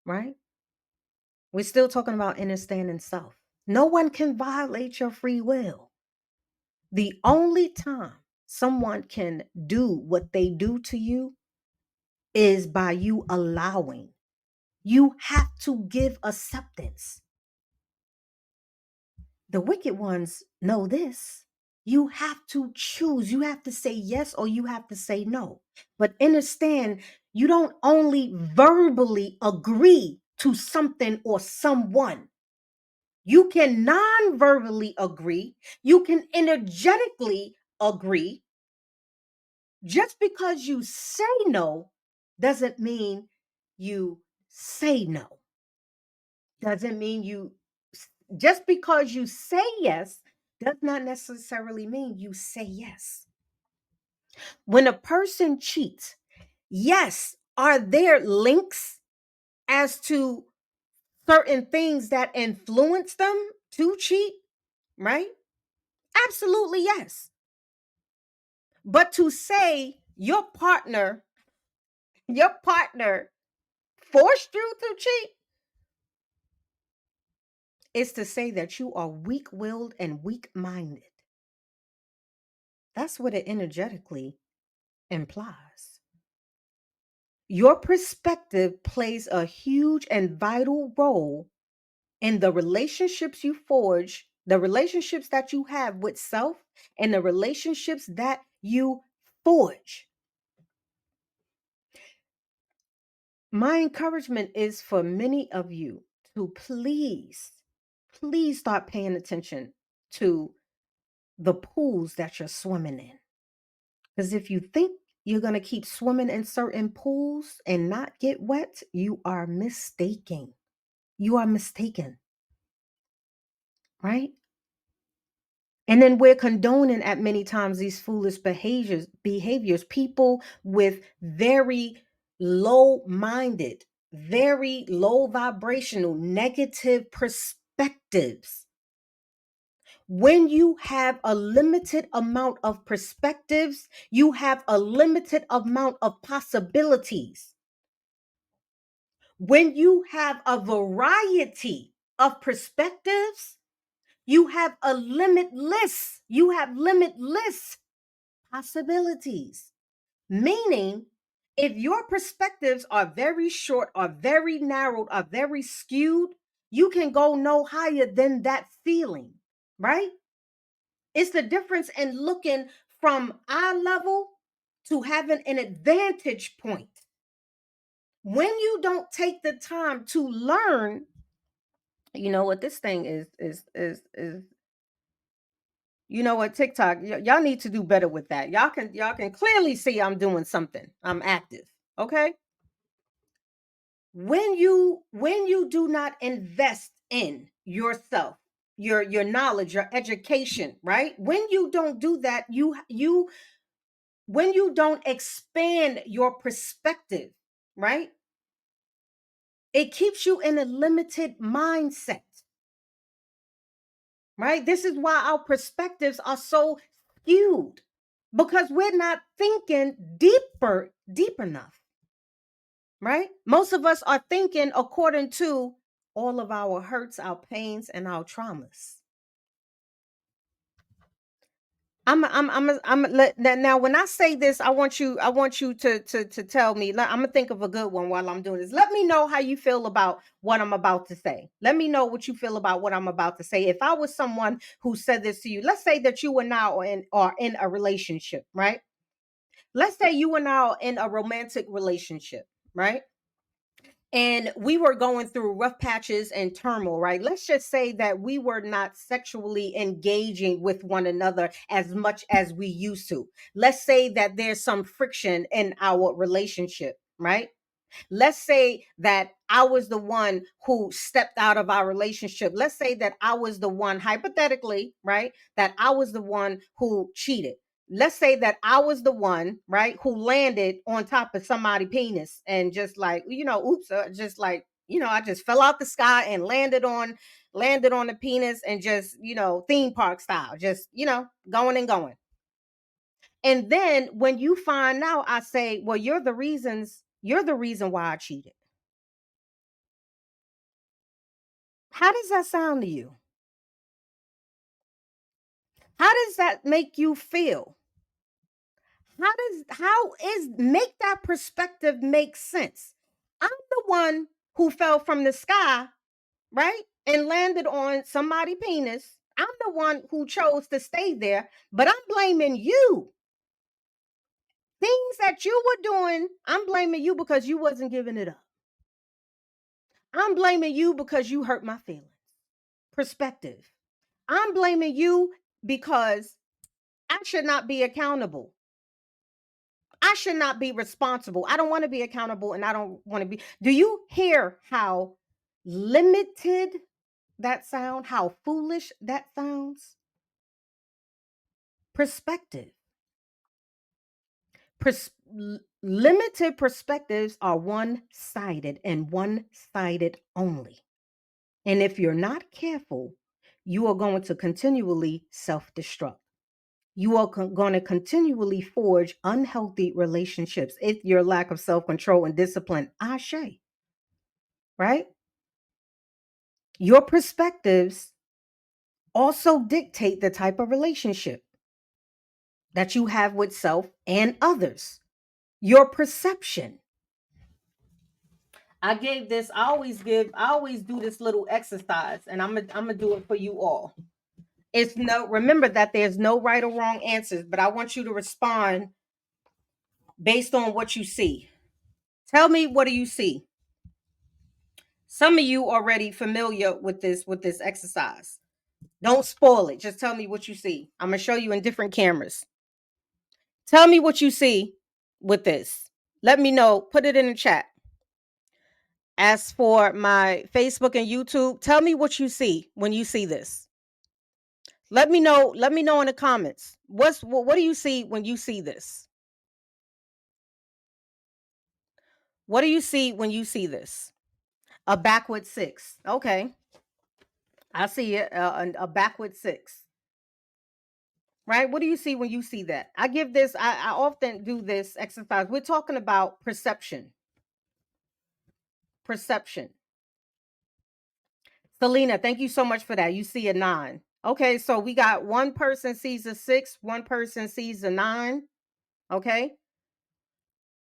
right? We're still talking about understanding self. No one can violate your free will. The only time someone can do what they do to you is by you allowing. You have to give acceptance. The wicked ones know this. You have to choose. You have to say yes or you have to say no. But understand, you don't only verbally agree to something or someone. You can non verbally agree, you can energetically agree. Just because you say no doesn't mean you say no. Doesn't mean you, just because you say yes does not necessarily mean you say yes. When a person cheats, yes, are there links as to certain things that influence them to cheat, right? Absolutely, yes. But to say your partner forced you to cheat is to say that you are weak-willed and weak-minded. That's what it energetically implies. Your perspective plays a huge and vital role in the relationships you forge, the relationships that you have with self, and the relationships that you forge. My encouragement is for many of you to please start paying attention to the pools that you're swimming in. Because if you think you're going to keep swimming in certain pools and not get wet, you are mistaken. You are mistaken, right? And then we're condoning at many times these foolish behaviors, people with very low-minded, very low vibrational, negative perspectives. When you have a limited amount of perspectives, you have a limited amount of possibilities. When you have a variety of perspectives, you have limitless possibilities. Meaning, if your perspectives are very short, are very narrowed, are very skewed, you can go no higher than that feeling, right? It's the difference in looking from eye level to having an advantage point. When you don't take the time to learn, you know what this thing is you know what, TikTok, y'all need to do better with that. Y'all can clearly see I'm doing something. I'm active. Okay? When you do not invest in yourself, your knowledge, your education, right? When you don't do that, you when you don't expand your perspective, right? It keeps you in a limited mindset, right? This is why our perspectives are so skewed because we're not thinking deep enough, right? Most of us are thinking according to all of our hurts, our pains, and our traumas. Now when I say this, I want you to tell me. I'm gonna think of a good one while I'm doing this. Let me know how you feel about what I'm about to say. Let me know what you feel about what I'm about to say. If I was someone who said this to you, let's say that you and I are in a relationship, right? Let's say you and I are in a romantic relationship, right? And we were going through rough patches and turmoil, right? Let's just say that we were not sexually engaging with one another as much as we used to. Let's say that there's some friction in our relationship, right? Let's say that I was the one who stepped out of our relationship. Let's say that I was the one, hypothetically, right? That I was the one who cheated. Let's say that I was the one, right, who landed on top of somebody's penis and just like, oops, just like, I just fell out the sky and landed on the penis and just, theme park style, just, going and going. And then when you find out, I say, well, you're the reason why I cheated. How does that sound to you? How does that make you feel? Make that perspective make sense? I'm the one who fell from the sky, right? And landed on somebody's penis. I'm the one who chose to stay there, but I'm blaming you. Things that you were doing, I'm blaming you because you wasn't giving it up. I'm blaming you because you hurt my feelings. Perspective. I'm blaming you because I should not be accountable. I should not be responsible. I don't want to be accountable and I don't want to be. Do you hear how limited that sound? How foolish that sounds? Perspective. Limited perspectives are one-sided and one-sided only. And if you're not careful, you are going to continually self-destruct. You are going to continually forge unhealthy relationships if your lack of self-control and discipline, ashe, right? Your perspectives also dictate the type of relationship that you have with self and others. Your perception. I always do this little exercise, and I'm gonna do it for you all. Remember that there's no right or wrong answers, but I want you to respond based on what you see. Tell me, what do you see? Some of you already familiar with this exercise. Don't spoil it. Just tell me what you see. I'm gonna show you in different cameras. Tell me what you see with this. Let me know. Put it in the chat. As for my Facebook and YouTube, tell me what you see when you see this. Let me know. Let me know in the comments. What do you see when you see this? What do you see when you see this? A backward six. Okay, I see it. A backward six. Right? What do you see when you see that? I often do this exercise. We're talking about perception. Perception. Selena, thank you so much for that. You see a 9. Okay, so we got one person sees a 6, one person sees a 9. Okay.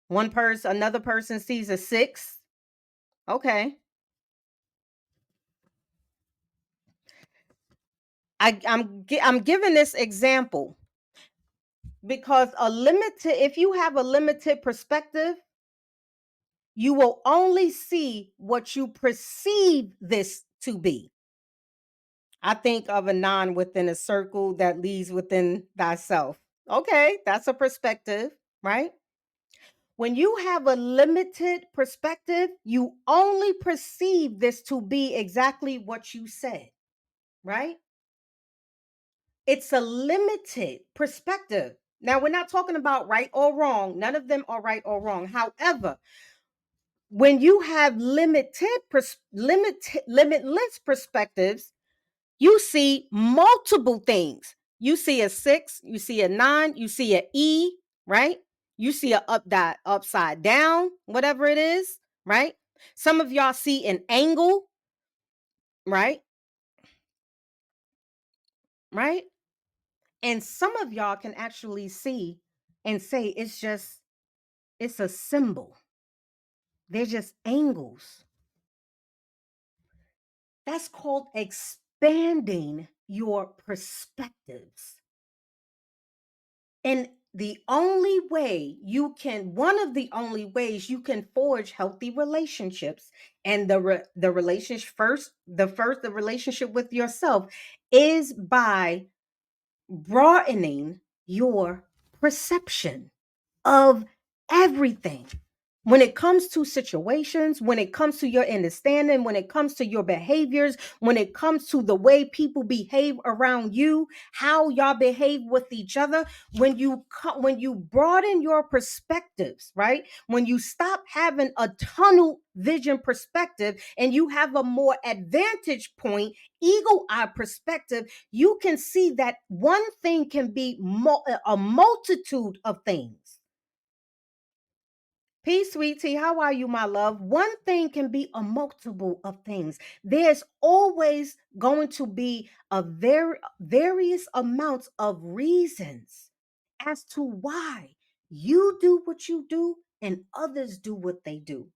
Another person sees a 6. Okay. I'm giving this example because if you have a limited perspective, you will only see what you perceive this to be. I think of a 9 within a circle that leads within thyself. Okay, that's a perspective, right? When you have a limited perspective, you only perceive this to be exactly what you said, right? It's a limited perspective. Now, we're not talking about right or wrong. None of them are right or wrong. However, when you have limitless perspectives, you see multiple things. You see a 6, you see a 9, you see an E, right? You see a upside down, whatever it is, right? Some of y'all see an angle, right? Right? And some of y'all can actually see and say it's a symbol. They're just angles. That's called expanding your perspectives. And one of the only ways you can forge healthy relationships, and the relationship first, the relationship with yourself, is by broadening your perception of everything. When it comes to situations, when it comes to your understanding, when it comes to your behaviors, when it comes to the way people behave around you, how y'all behave with each other, when you broaden your perspectives, right? When you stop having a tunnel vision perspective and you have a more advantage point, eagle eye perspective, you can see that one thing can be a multitude of things. Peace, sweetie. How are you, my love? One thing can be a multiple of things. There's always going to be a various amounts of reasons as to why you do what you do and others do what they do.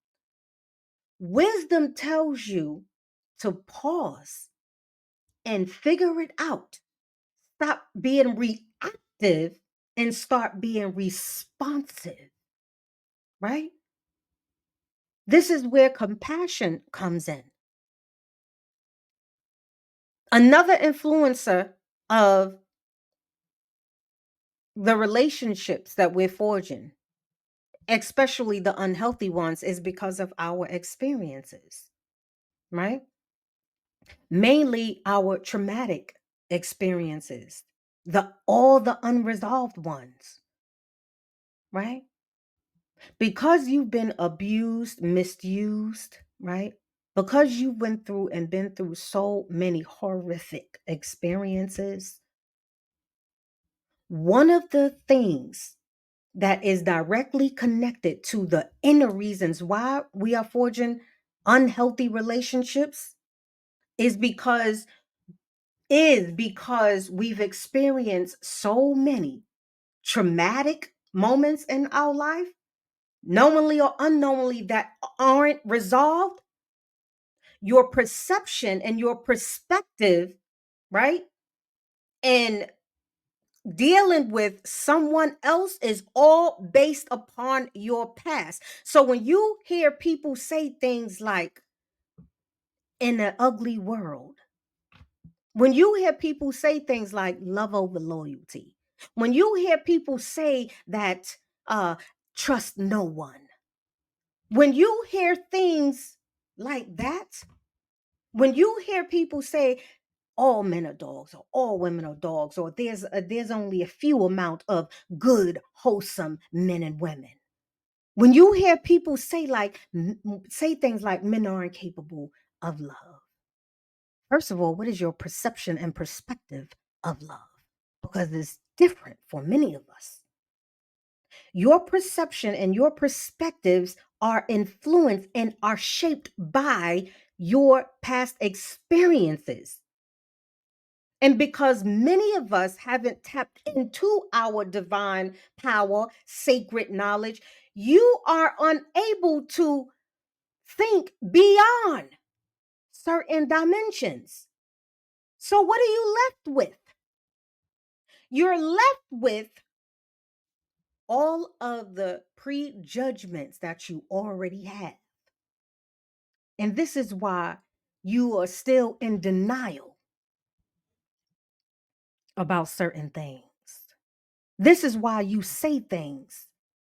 Wisdom tells you to pause and figure it out. Stop being reactive and start being responsive, right? This is where compassion comes in. Another influencer of the relationships that we're forging, especially the unhealthy ones, is because of our experiences, right? Mainly our traumatic experiences, all the unresolved ones, right? Because you've been abused, misused, right? Because you went through and been through so many horrific experiences, one of the things that is directly connected to the inner reasons why we are forging unhealthy relationships is because we've experienced so many traumatic moments in our life, knowingly or unknowingly, that aren't resolved. Your perception and your perspective, right? And dealing with someone else is all based upon your past. So when you hear people say things like, in an ugly world, when you hear people say things like love over loyalty, when you hear people say that trust no one, when you hear things like that, when you hear people say all men are dogs or all women are dogs, or there's only a few amount of good wholesome men and women, when you hear people say things like men are incapable of love, first of all, what is your perception and perspective of love? Because it's different for many of us. Your perception and your perspectives are influenced and are shaped by your past experiences. And because many of us haven't tapped into our divine power, sacred knowledge, you are unable to think beyond certain dimensions. So, what are you left with? You're left with all of the prejudgments that you already have. And this is why you are still in denial about certain things. This is why you say things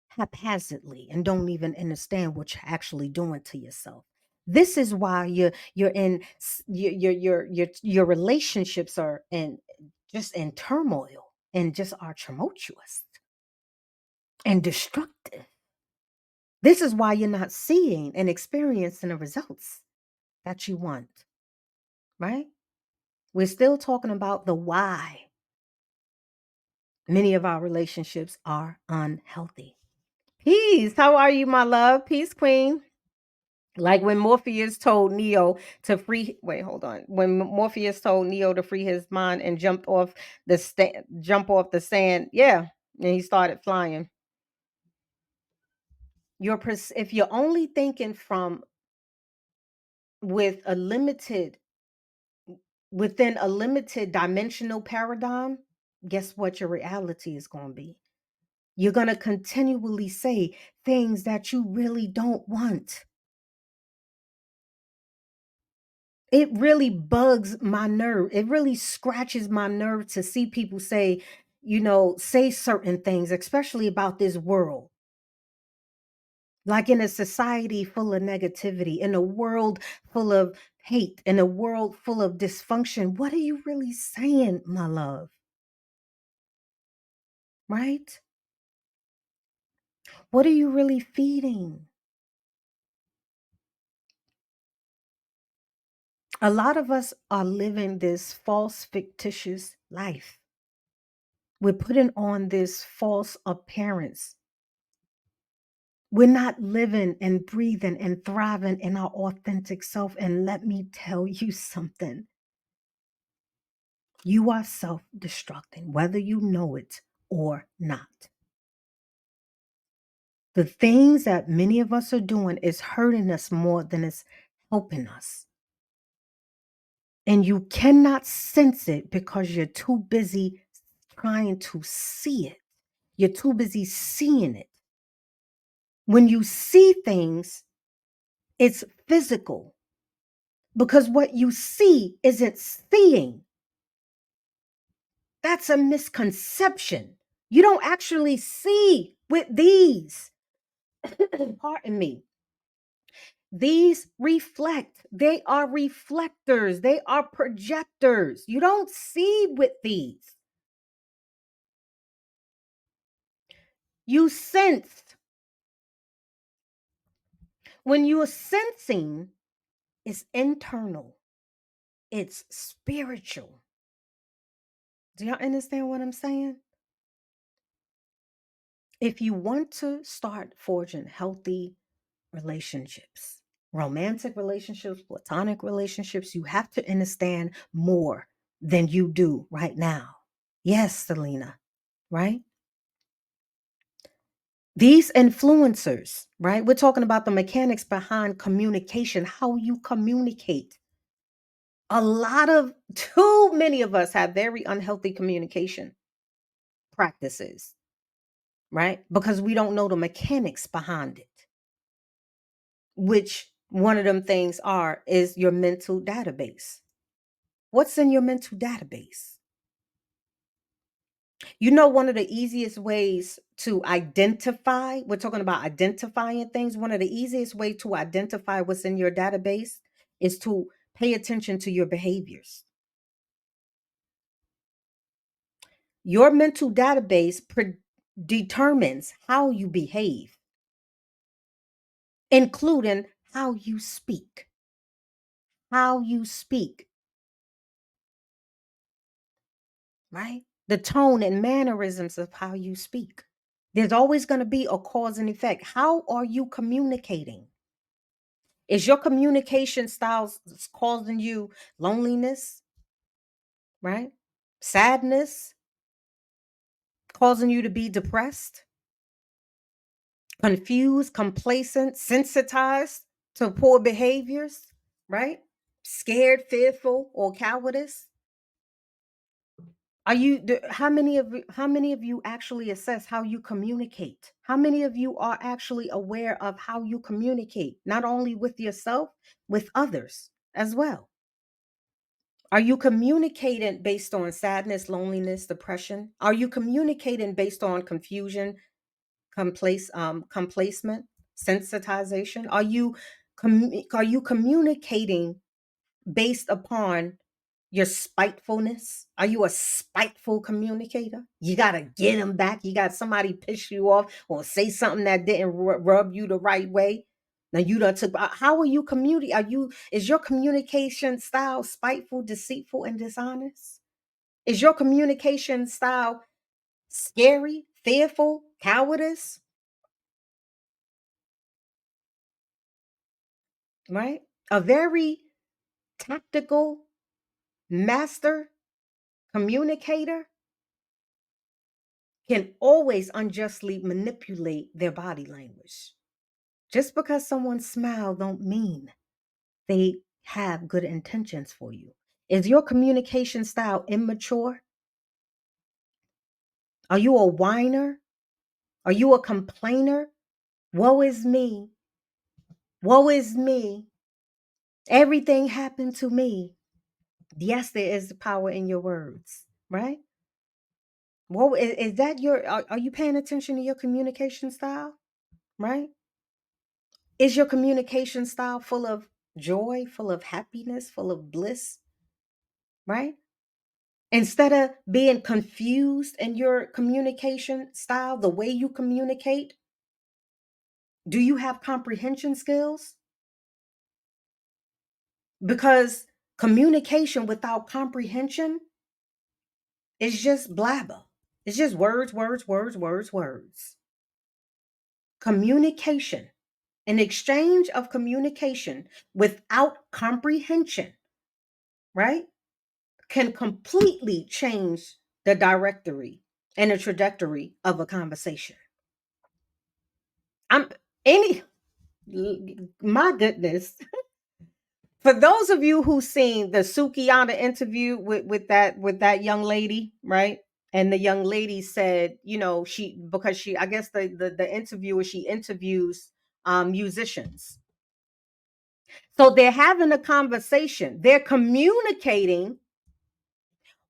haphazardly and don't even understand what you're actually doing to yourself. This is why you're in your relationships are in turmoil and just are tumultuous and destructive. This is why you're not seeing and experiencing the results that you want, right? We're still talking about the why many of our relationships are unhealthy. Peace. How are you, my love? Peace, queen. Like when Morpheus told Neo to free wait, hold on. When Morpheus told Neo to free his mind and jump off the sand, yeah, and he started flying. If you're only thinking from with a limited within a limited dimensional paradigm, guess what your reality is going to be? You're going to continually say things that you really don't want. It really bugs my nerve. It really scratches my nerve to see people say, say certain things, especially about this world. Like in a society full of negativity, in a world full of hate, in a world full of dysfunction. What are you really saying, my love? Right? What are you really feeding? A lot of us are living this false, fictitious life. We're putting on this false appearance. We're not living and breathing and thriving in our authentic self. And let me tell you something, you are self destructing, whether you know it or not. The things that many of us are doing is hurting us more than it's helping us. And you cannot sense it because you're too busy trying to see it. You're too busy seeing it. When you see things, it's physical because what you see isn't seeing. That's a misconception. You don't actually see with these. Pardon me. These reflect. They are reflectors. They are projectors. You don't see with these. You sense. When you are sensing, it's internal, it's spiritual. Do y'all understand what I'm saying? If you want to start forging healthy relationships, romantic relationships, platonic relationships, you have to understand more than you do right now. Yes, Selena, right? These influencers, right? We're talking about the mechanics behind communication, how you communicate. A lot of too many of us have very unhealthy communication practices, right? Because we don't know the mechanics behind it, which one of them things is your mental database. What's in your mental database? One of the easiest ways to identify, we're talking about identifying things. One of the easiest way to identify what's in your database is to pay attention to your behaviors. Your mental database determines how you behave, including how you speak. How you speak, right? The tone and mannerisms of how you speak. There's always going to be a cause and effect. How are you communicating? Is your communication styles causing you loneliness, right? Sadness, causing you to be depressed, confused, complacent, sensitized to poor behaviors, right? Scared, fearful, or cowardice? How many of you actually assess how you communicate? How many of you are actually aware of how you communicate, not only with yourself, with others as well? Are you communicating based on sadness, loneliness, depression? Are you communicating based on confusion, complacement, sensitization? Are you communicating based upon your spitefulness? Are you a spiteful communicator? You got to get them back. You got somebody piss you off or say something that didn't rub you the right way. Now you done took. How are you communicate? Is your communication style spiteful, deceitful, and dishonest? Is your communication style scary, fearful, cowardice? right? A very tactical master communicator can always unjustly manipulate their body language. Just because someone smile don't mean they have good intentions for you. Is your communication style immature? Are you a whiner? Are you a complainer? Woe is me. Woe is me. Everything happened to me. Yes, there is power in your words, right? Well, is that are you paying attention to your communication style, right? Is your communication style full of joy, full of happiness, full of bliss, right? Instead of being confused in your communication style, the way you communicate, do you have comprehension skills? Because communication without comprehension is just blabber. It's just words, words, words, words, words. Communication, an exchange of communication without comprehension, right, can completely change the directory and the trajectory of a conversation. I'm any My goodness. For those of you who seen the Sukiyana interview with that young lady, right? And the young lady said, she because she I guess the interviewer, she interviews musicians. So they're having a conversation. They're communicating.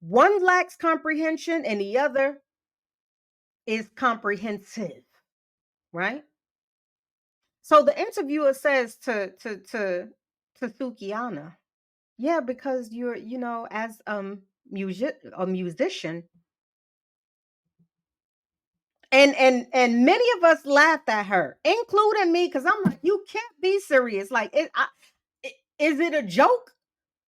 One lacks comprehension and the other is comprehensive, right? So the interviewer says to Sukiyana, yeah, because you're, as a musician, and many of us laughed at her, including me, because I'm like, you can't be serious. Like, is it a joke?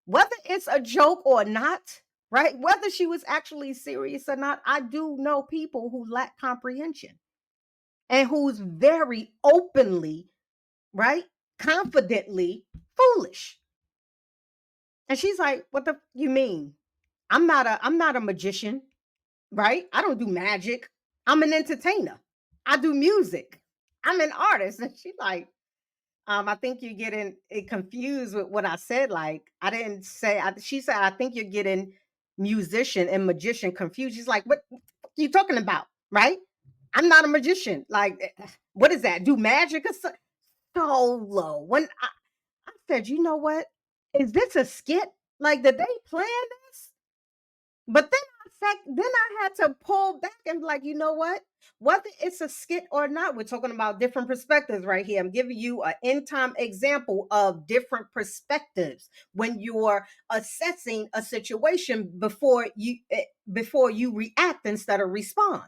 Whether it's a joke or not, right? Whether she was actually serious or not, I do know people who lack comprehension and who's very openly, right, confidently foolish. And she's like, "What the you mean? I'm not a magician, right? I don't do magic. I'm an entertainer. I do music. I'm an artist." And she's like, I think you're getting it confused with what I said. Like, I didn't say, she said, I think you're getting musician and magician confused. She's like, what are you talking about? Right? I'm not a magician. Like, what is that? Do magic or so low? I said, you know what? Is this a skit? Like, did they plan this? But then I had to pull back and be like, you know what? Whether it's a skit or not, we're talking about different perspectives right here. I'm giving you an end time example of different perspectives when you're assessing a situation before you react instead of respond.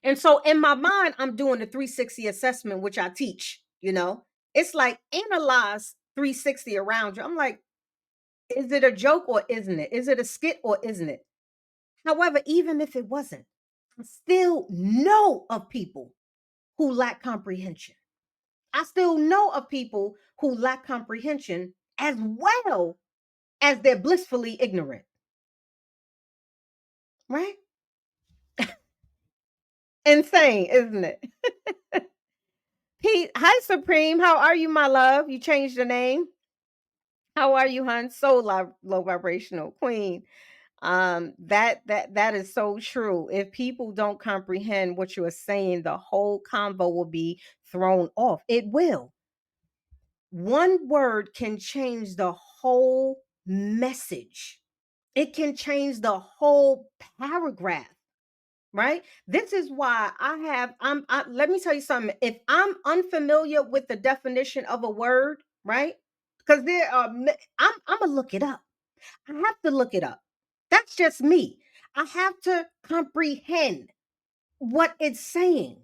And so in my mind, I'm doing the 360 assessment, which I teach. It's like analyze 360 around you. I'm like, is it a joke or isn't it? Is it a skit or isn't it? However, even if it wasn't, I still know of people who lack comprehension. I still know of people who lack comprehension as well as they're blissfully ignorant, right? Insane, isn't it? Pete, hi Supreme. How are you, my love? You changed the name. How are you, hon? So low vibrational queen. That is so true. If people don't comprehend what you are saying, the whole convo will be thrown off. It will. One word can change the whole message. It can change the whole paragraph, right? This is why let me tell you something. If I'm unfamiliar with the definition of a word, right? Because I'm gonna look it up. I have to look it up. That's just me. I have to comprehend what it's saying.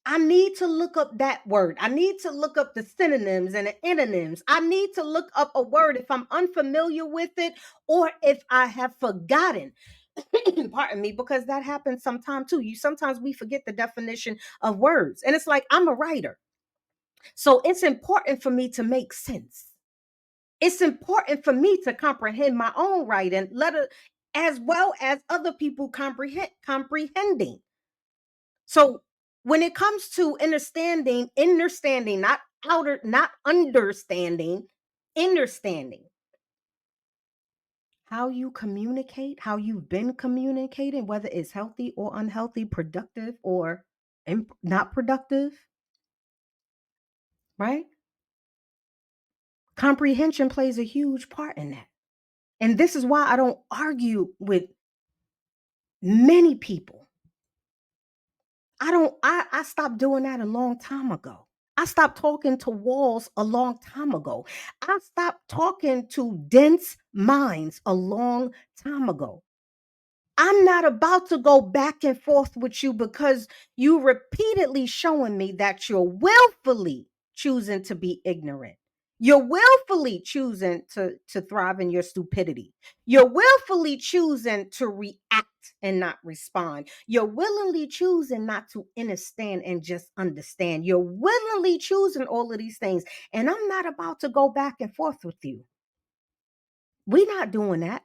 I need to look up that word. I need to look up the synonyms and the antonyms. I need to look up a word if I'm unfamiliar with it or if I have forgotten. Pardon me, because that happens sometimes too. Sometimes we forget the definition of words. And it's like, I'm a writer. So it's important for me to make sense. It's important for me to comprehend my own right and let it, as well as other people comprehending. So when it comes to understanding, not outer, not understanding, understanding how you communicate, how you've been communicating, whether it's healthy or unhealthy, productive or not productive, right? Comprehension plays a huge part in that. And this is why I don't argue with many people. I stopped doing that a long time ago. I stopped talking to walls a long time ago. I stopped talking to dense minds a long time ago. I'm not about to go back and forth with you because you repeatedly showing me that you're willfully choosing to be ignorant. You're willfully choosing to thrive in your stupidity. You're willfully choosing to react and not respond. You're willingly choosing not to understand and just understand. You're willingly choosing all of these things. And I'm not about to go back and forth with you. We're not doing that.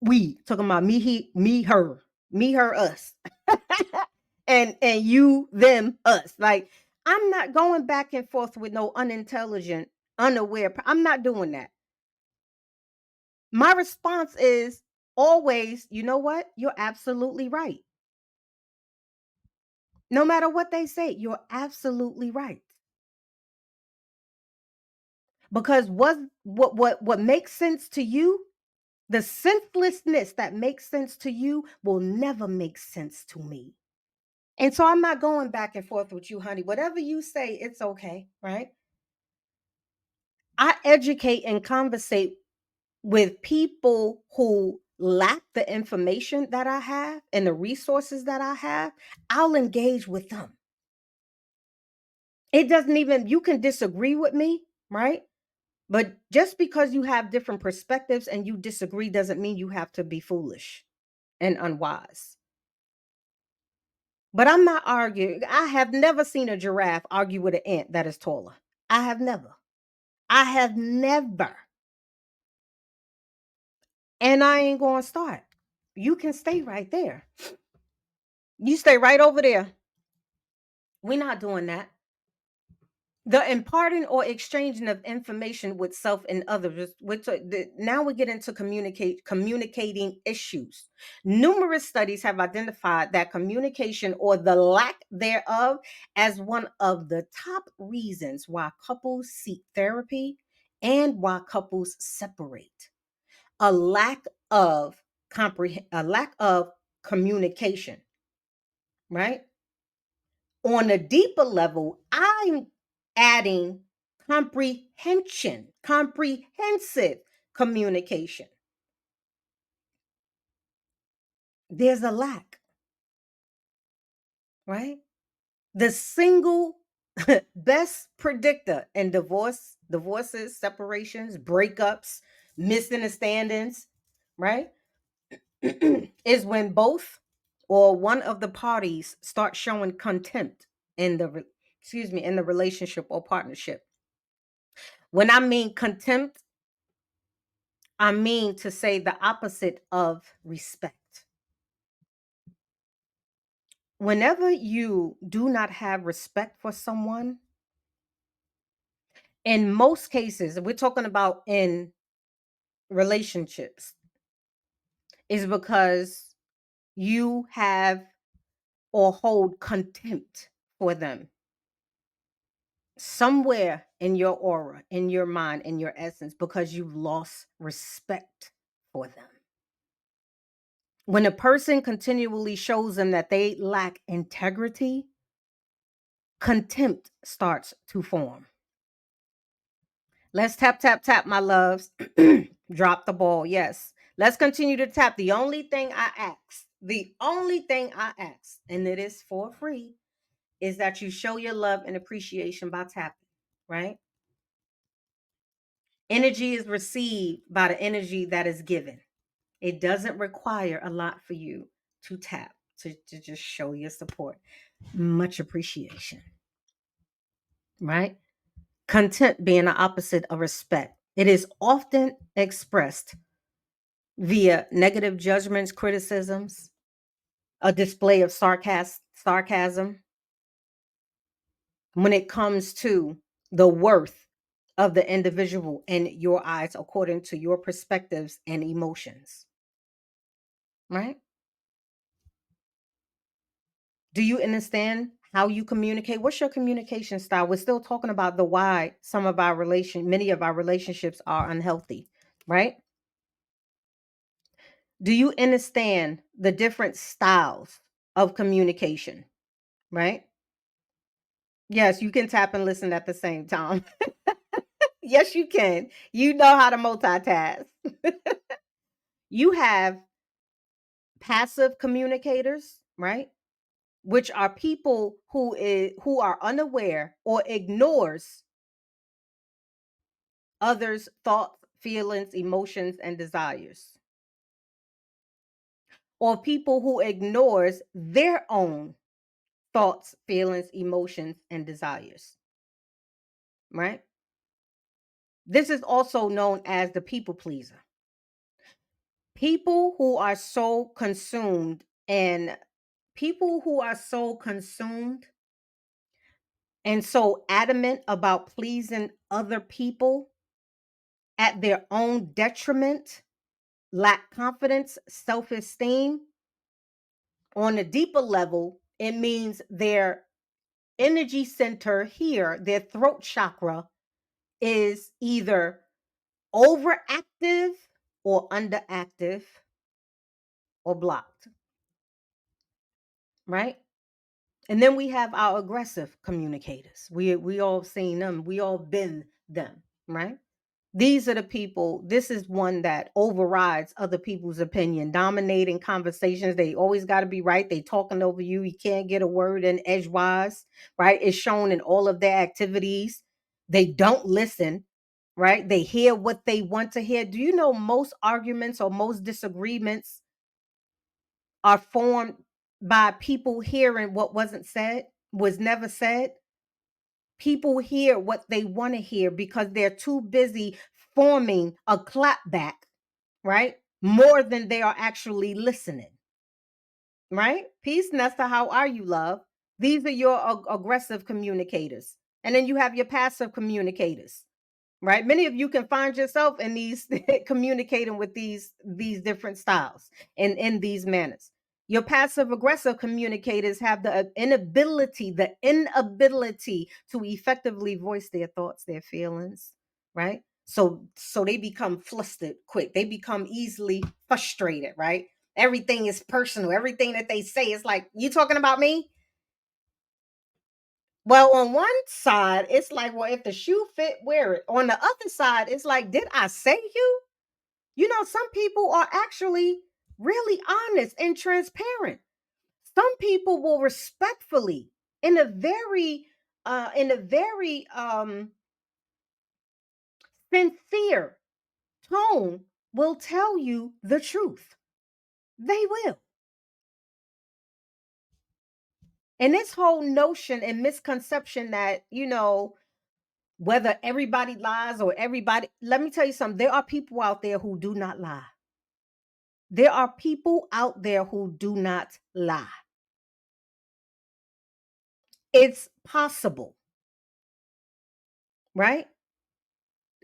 We talking about me, he, me, her, us, and you, them, us. Like I'm not going back and forth with no unintelligent, unaware. I'm not doing that. My response is always, you know what? You're absolutely right. No matter what they say, you're absolutely right. Because what makes sense to you, the senselessness that makes sense to you will never make sense to me. And so I'm not going back and forth with you, honey. Whatever you say, it's okay, right? I educate and conversate with people who lack the information that I have and the resources that I have. I'll engage with them. It doesn't even, you can disagree with me, right? But just because you have different perspectives and you disagree doesn't mean you have to be foolish and unwise. But I'm not arguing. I have never seen a giraffe argue with an ant that is taller. I have never. I have never. And I ain't going to start. You can stay right there. You stay right over there. We're not doing that. The imparting or exchanging of information with self and others, now we get into communicating issues. Numerous studies have identified that communication or the lack thereof as one of the top reasons why couples seek therapy and why couples separate. A lack of a lack of communication, right? On a deeper level, I'm adding comprehensive communication. There's a lack, right? The single best predictor in divorces, separations, breakups, misunderstandings, right? Is when both or one of the parties start showing contempt in in the relationship or partnership. When I mean contempt, I mean to say the opposite of respect. Whenever you do not have respect for someone, in most cases, we're talking about in relationships, is because you have or hold contempt for them somewhere in your aura, in your mind, in your essence, because you've lost respect for them. When a person continually shows them that they lack integrity, contempt starts to form. Let's tap, tap, tap, my loves. Drop the ball. Yes. Let's continue to tap. The only thing I ask, and it is for free, is that you show your love and appreciation by tapping, right? Energy is received by the energy that is given. It doesn't require a lot for you to tap, to just show your support. Much appreciation. right? Contempt being the opposite of respect. It is often expressed via negative judgments, criticisms, a display of sarcasm when it comes to the worth of the individual in your eyes according to your perspectives and emotions, right? Do you understand how you communicate? What's your communication style? We're still talking about the why many of our relationships are unhealthy, right? Do you understand the different styles of communication, right? Yes, you can tap and listen at the same time. Yes, you can. You know how to multitask. You have passive communicators, right? Which are people who are unaware or ignores others' thoughts, feelings, emotions, and desires. Or people who ignores their own thoughts, feelings, emotions, and desires, right? This is also known as the people pleaser. People who are so consumed and people who are so consumed and so adamant about pleasing other people at their own detriment, lack confidence, self esteem. On a deeper level, it means their energy center here, their throat chakra, is either overactive or underactive or blocked, right? And then we have our aggressive communicators. We all seen them. We all been them, right? These are the people. This is one that overrides other people's opinion, dominating conversations. They always got to be right. They talking over you. You can't get a word in edgewise, right? It's shown in all of their activities. They don't listen, right? They hear what they want to hear. Do you know most arguments or most disagreements are formed by people hearing what wasn't said, was never said? People hear what they want to hear because they're too busy forming a clapback, right? More than they are actually listening, right? Peace, Nesta. How are you, love? These are your aggressive communicators. And then you have your passive communicators, right? Many of you can find yourself in these communicating with these different styles and in these manners. Your passive aggressive communicators have the inability to effectively voice their thoughts, their feelings, right? So they become flustered quick. They become easily frustrated, right? Everything is personal. Everything that they say is like, you talking about me? Well, on one side, it's like, well, if the shoe fit, wear it. On the other side, it's like, did I say you? You know, some people are actually really honest and transparent. Some people will respectfully, in a very sincere tone, will tell you the truth. They will. And this whole notion and misconception that, whether everybody lies or everybody, let me tell you something. There are people out there who do not lie. There are people out there who do not lie. It's possible, right?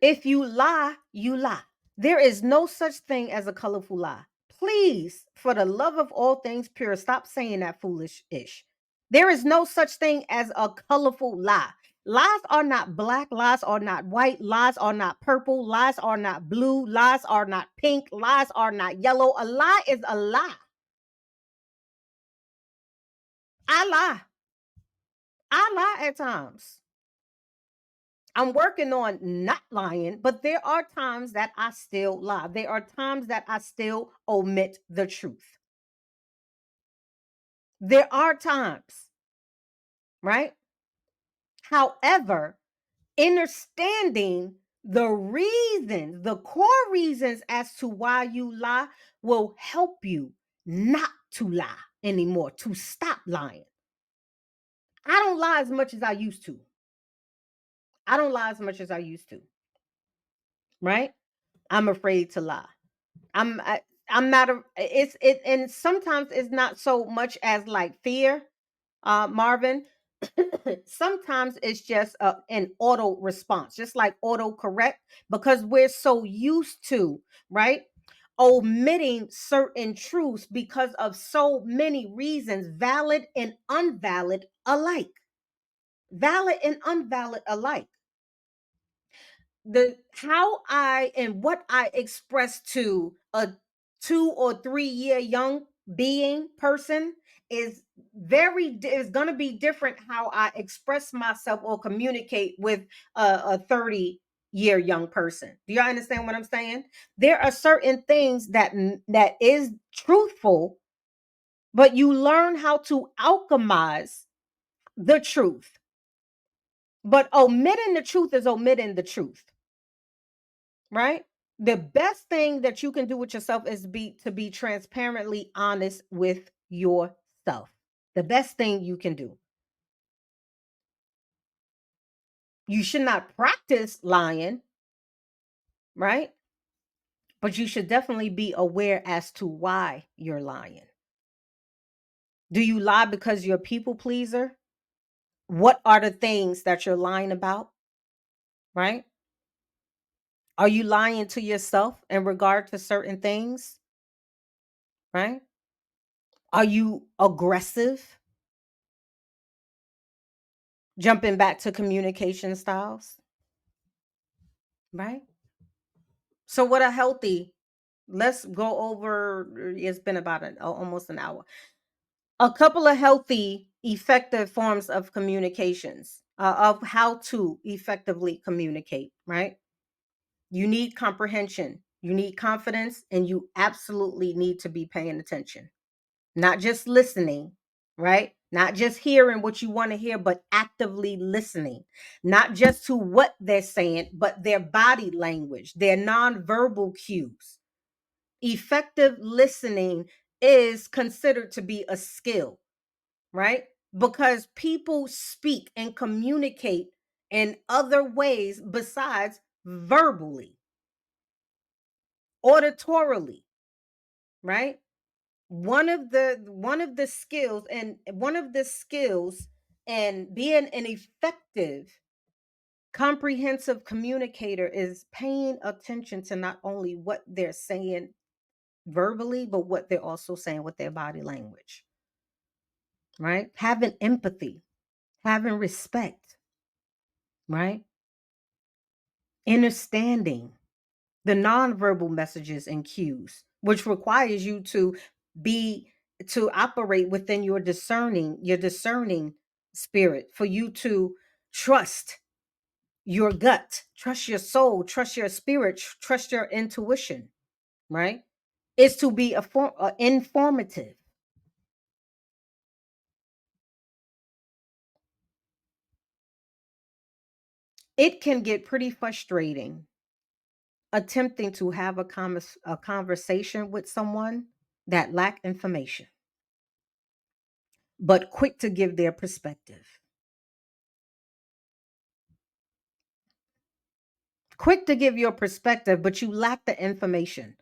If you lie, you lie. There is no such thing as a colorful lie. Please, for the love of all things pure, stop saying that foolish ish. There is no such thing as a colorful lie. Lies are not black, lies are not white, lies are not purple, lies are not blue, lies are not pink, lies are not yellow. A lie is a lie. I lie. I lie at times. I'm working on not lying, but there are times that I still lie. There are times that I still omit the truth. There are times, right? However, understanding the core reasons as to why you lie will help you not to lie anymore, to stop lying. I don't lie as much as I used to. I don't lie as much as I used to, right? I'm afraid to lie. I'm I, I'm not a it's it and sometimes it's not so much as like fear, Marvin. Sometimes it's just an auto response, just like auto correct, because we're so used to, right? Omitting certain truths because of so many reasons, valid and invalid alike. Valid and invalid alike. The how I and what I express to a 2 or 3 year young being person is is going to be different how I express myself or communicate with a 30-year young person. Do you understand what I'm saying? There are certain things that is truthful, but you learn how to alchemize the truth. But omitting the truth is omitting the truth, right? The best thing that you can do with yourself is be transparently honest with yourself. The best thing you can do. You should not practice lying, right? But you should definitely be aware as to why you're lying. Do you lie because you're a people pleaser? What are the things that you're lying about, right? Are you lying to yourself in regard to certain things, right? Are you aggressive? Jumping back to communication styles, right? So what a healthy, let's go over, it's been about almost an hour. A couple of healthy, effective forms of communications, of how to effectively communicate, right? You need comprehension, you need confidence, and you absolutely need to be paying attention. Not just listening, right? Not just hearing what you want to hear, but actively listening, not just to what they're saying, but their body language, their nonverbal cues. Effective listening is considered to be a skill, right? Because people speak and communicate in other ways besides verbally, auditorily, right? One of the skills and being an effective comprehensive communicator is paying attention to not only what they're saying verbally but what they're also saying with their body language, right? Having empathy, having respect, right? Understanding the nonverbal messages and cues, which requires you be to operate within your discerning spirit, for you to trust your gut, trust your soul, trust your spirit, trust your intuition, right? Is to be informative. It can get pretty frustrating attempting to have a conversation with someone that lack information, but quick to give their perspective. Quick to give your perspective, but you lack the information.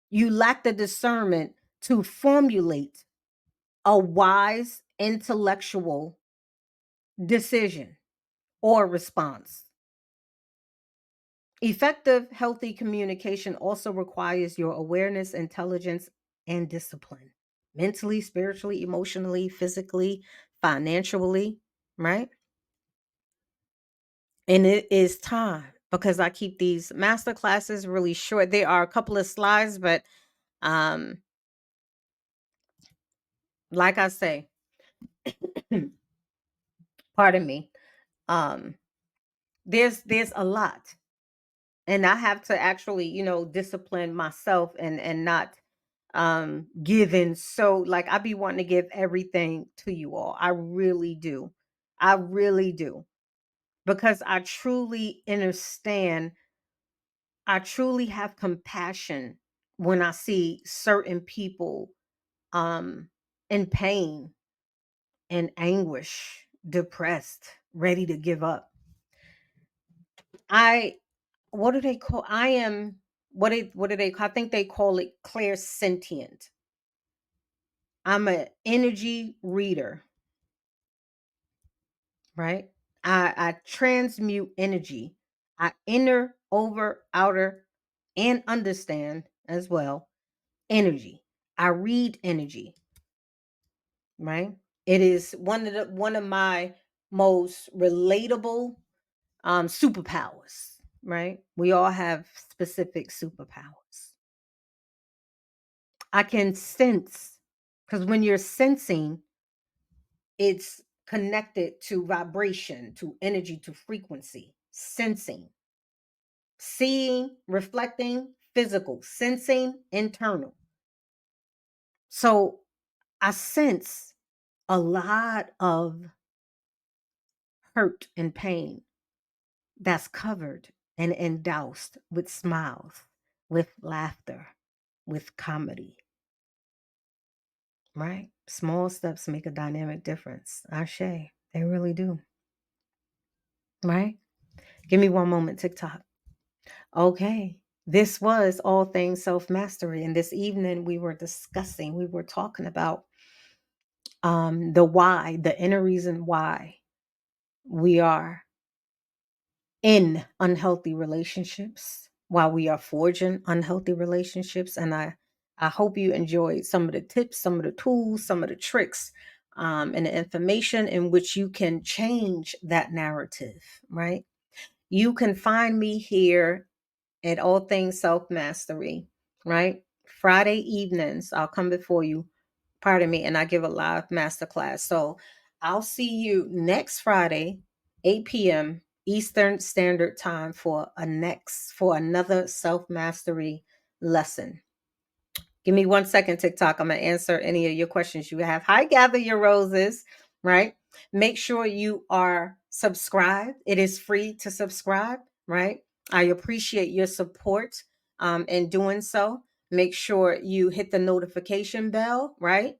You lack the discernment to formulate a wise, intellectual decision or response. Effective, healthy communication also requires your awareness, intelligence, and discipline mentally, spiritually, emotionally, physically, financially, right? And it is time because I keep these master classes really short. There are a couple of slides, but um, like I say, pardon me, um, there's a lot, and I have to actually, discipline myself and not give in. So like I be wanting to give everything to you all. I really do. I really do. Because I truly understand, I truly have compassion when I see certain people um in pain and anguish, depressed, ready to give up. I what do they call? I am what do they call? I think they call it clairsentient. I'm an energy reader, right? I transmute energy. I inner, over, outer, and understand as well energy. I read energy, right? It is one of my most relatable superpowers, right? We all have specific superpowers. I can sense, because when you're sensing, it's connected to vibration, to energy, to frequency. Sensing, seeing, reflecting, physical, sensing, internal. So I sense a lot of hurt and pain that's covered and endoused with smiles, with laughter, with comedy, right? Small steps make a dynamic difference. Ashe, they really do, right? Give me one moment, TikTok. Okay. This was All Things Self Mastery. And this evening we were talking about the why, the inner reason why we are in unhealthy relationships, while we are forging unhealthy relationships. And I hope you enjoyed some of the tips, some of the tools, some of the tricks, and the information in which you can change that narrative, right? You can find me here at All Things Self Mastery, right? Friday evenings, I'll come before you, pardon me, and I give a live masterclass. So I'll see you next Friday, 8 p.m. Eastern Standard Time for another self mastery lesson. Give me 1 second, TikTok. I'm gonna answer any of your questions you have. Hi, Gather Your Roses, right? Make sure you are subscribed. It is free to subscribe, right? I appreciate your support in doing so. Make sure you hit the notification bell, right?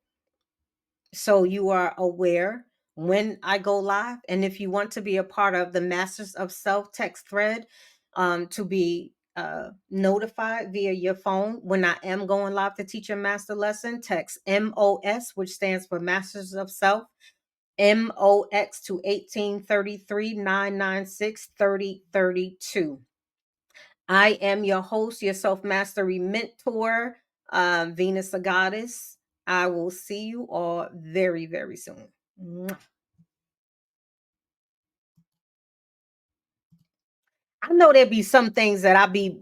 So you are aware when I go live. And if you want to be a part of the Masters of Self text thread, to be notified via your phone when I am going live to teach a master lesson, text MOS, which stands for Masters of Self, MOX to 1833 996 3032. I am your host, your self mastery mentor, Venus the Goddess. I will see you all very, very soon. Mwah. I know there be some things that I be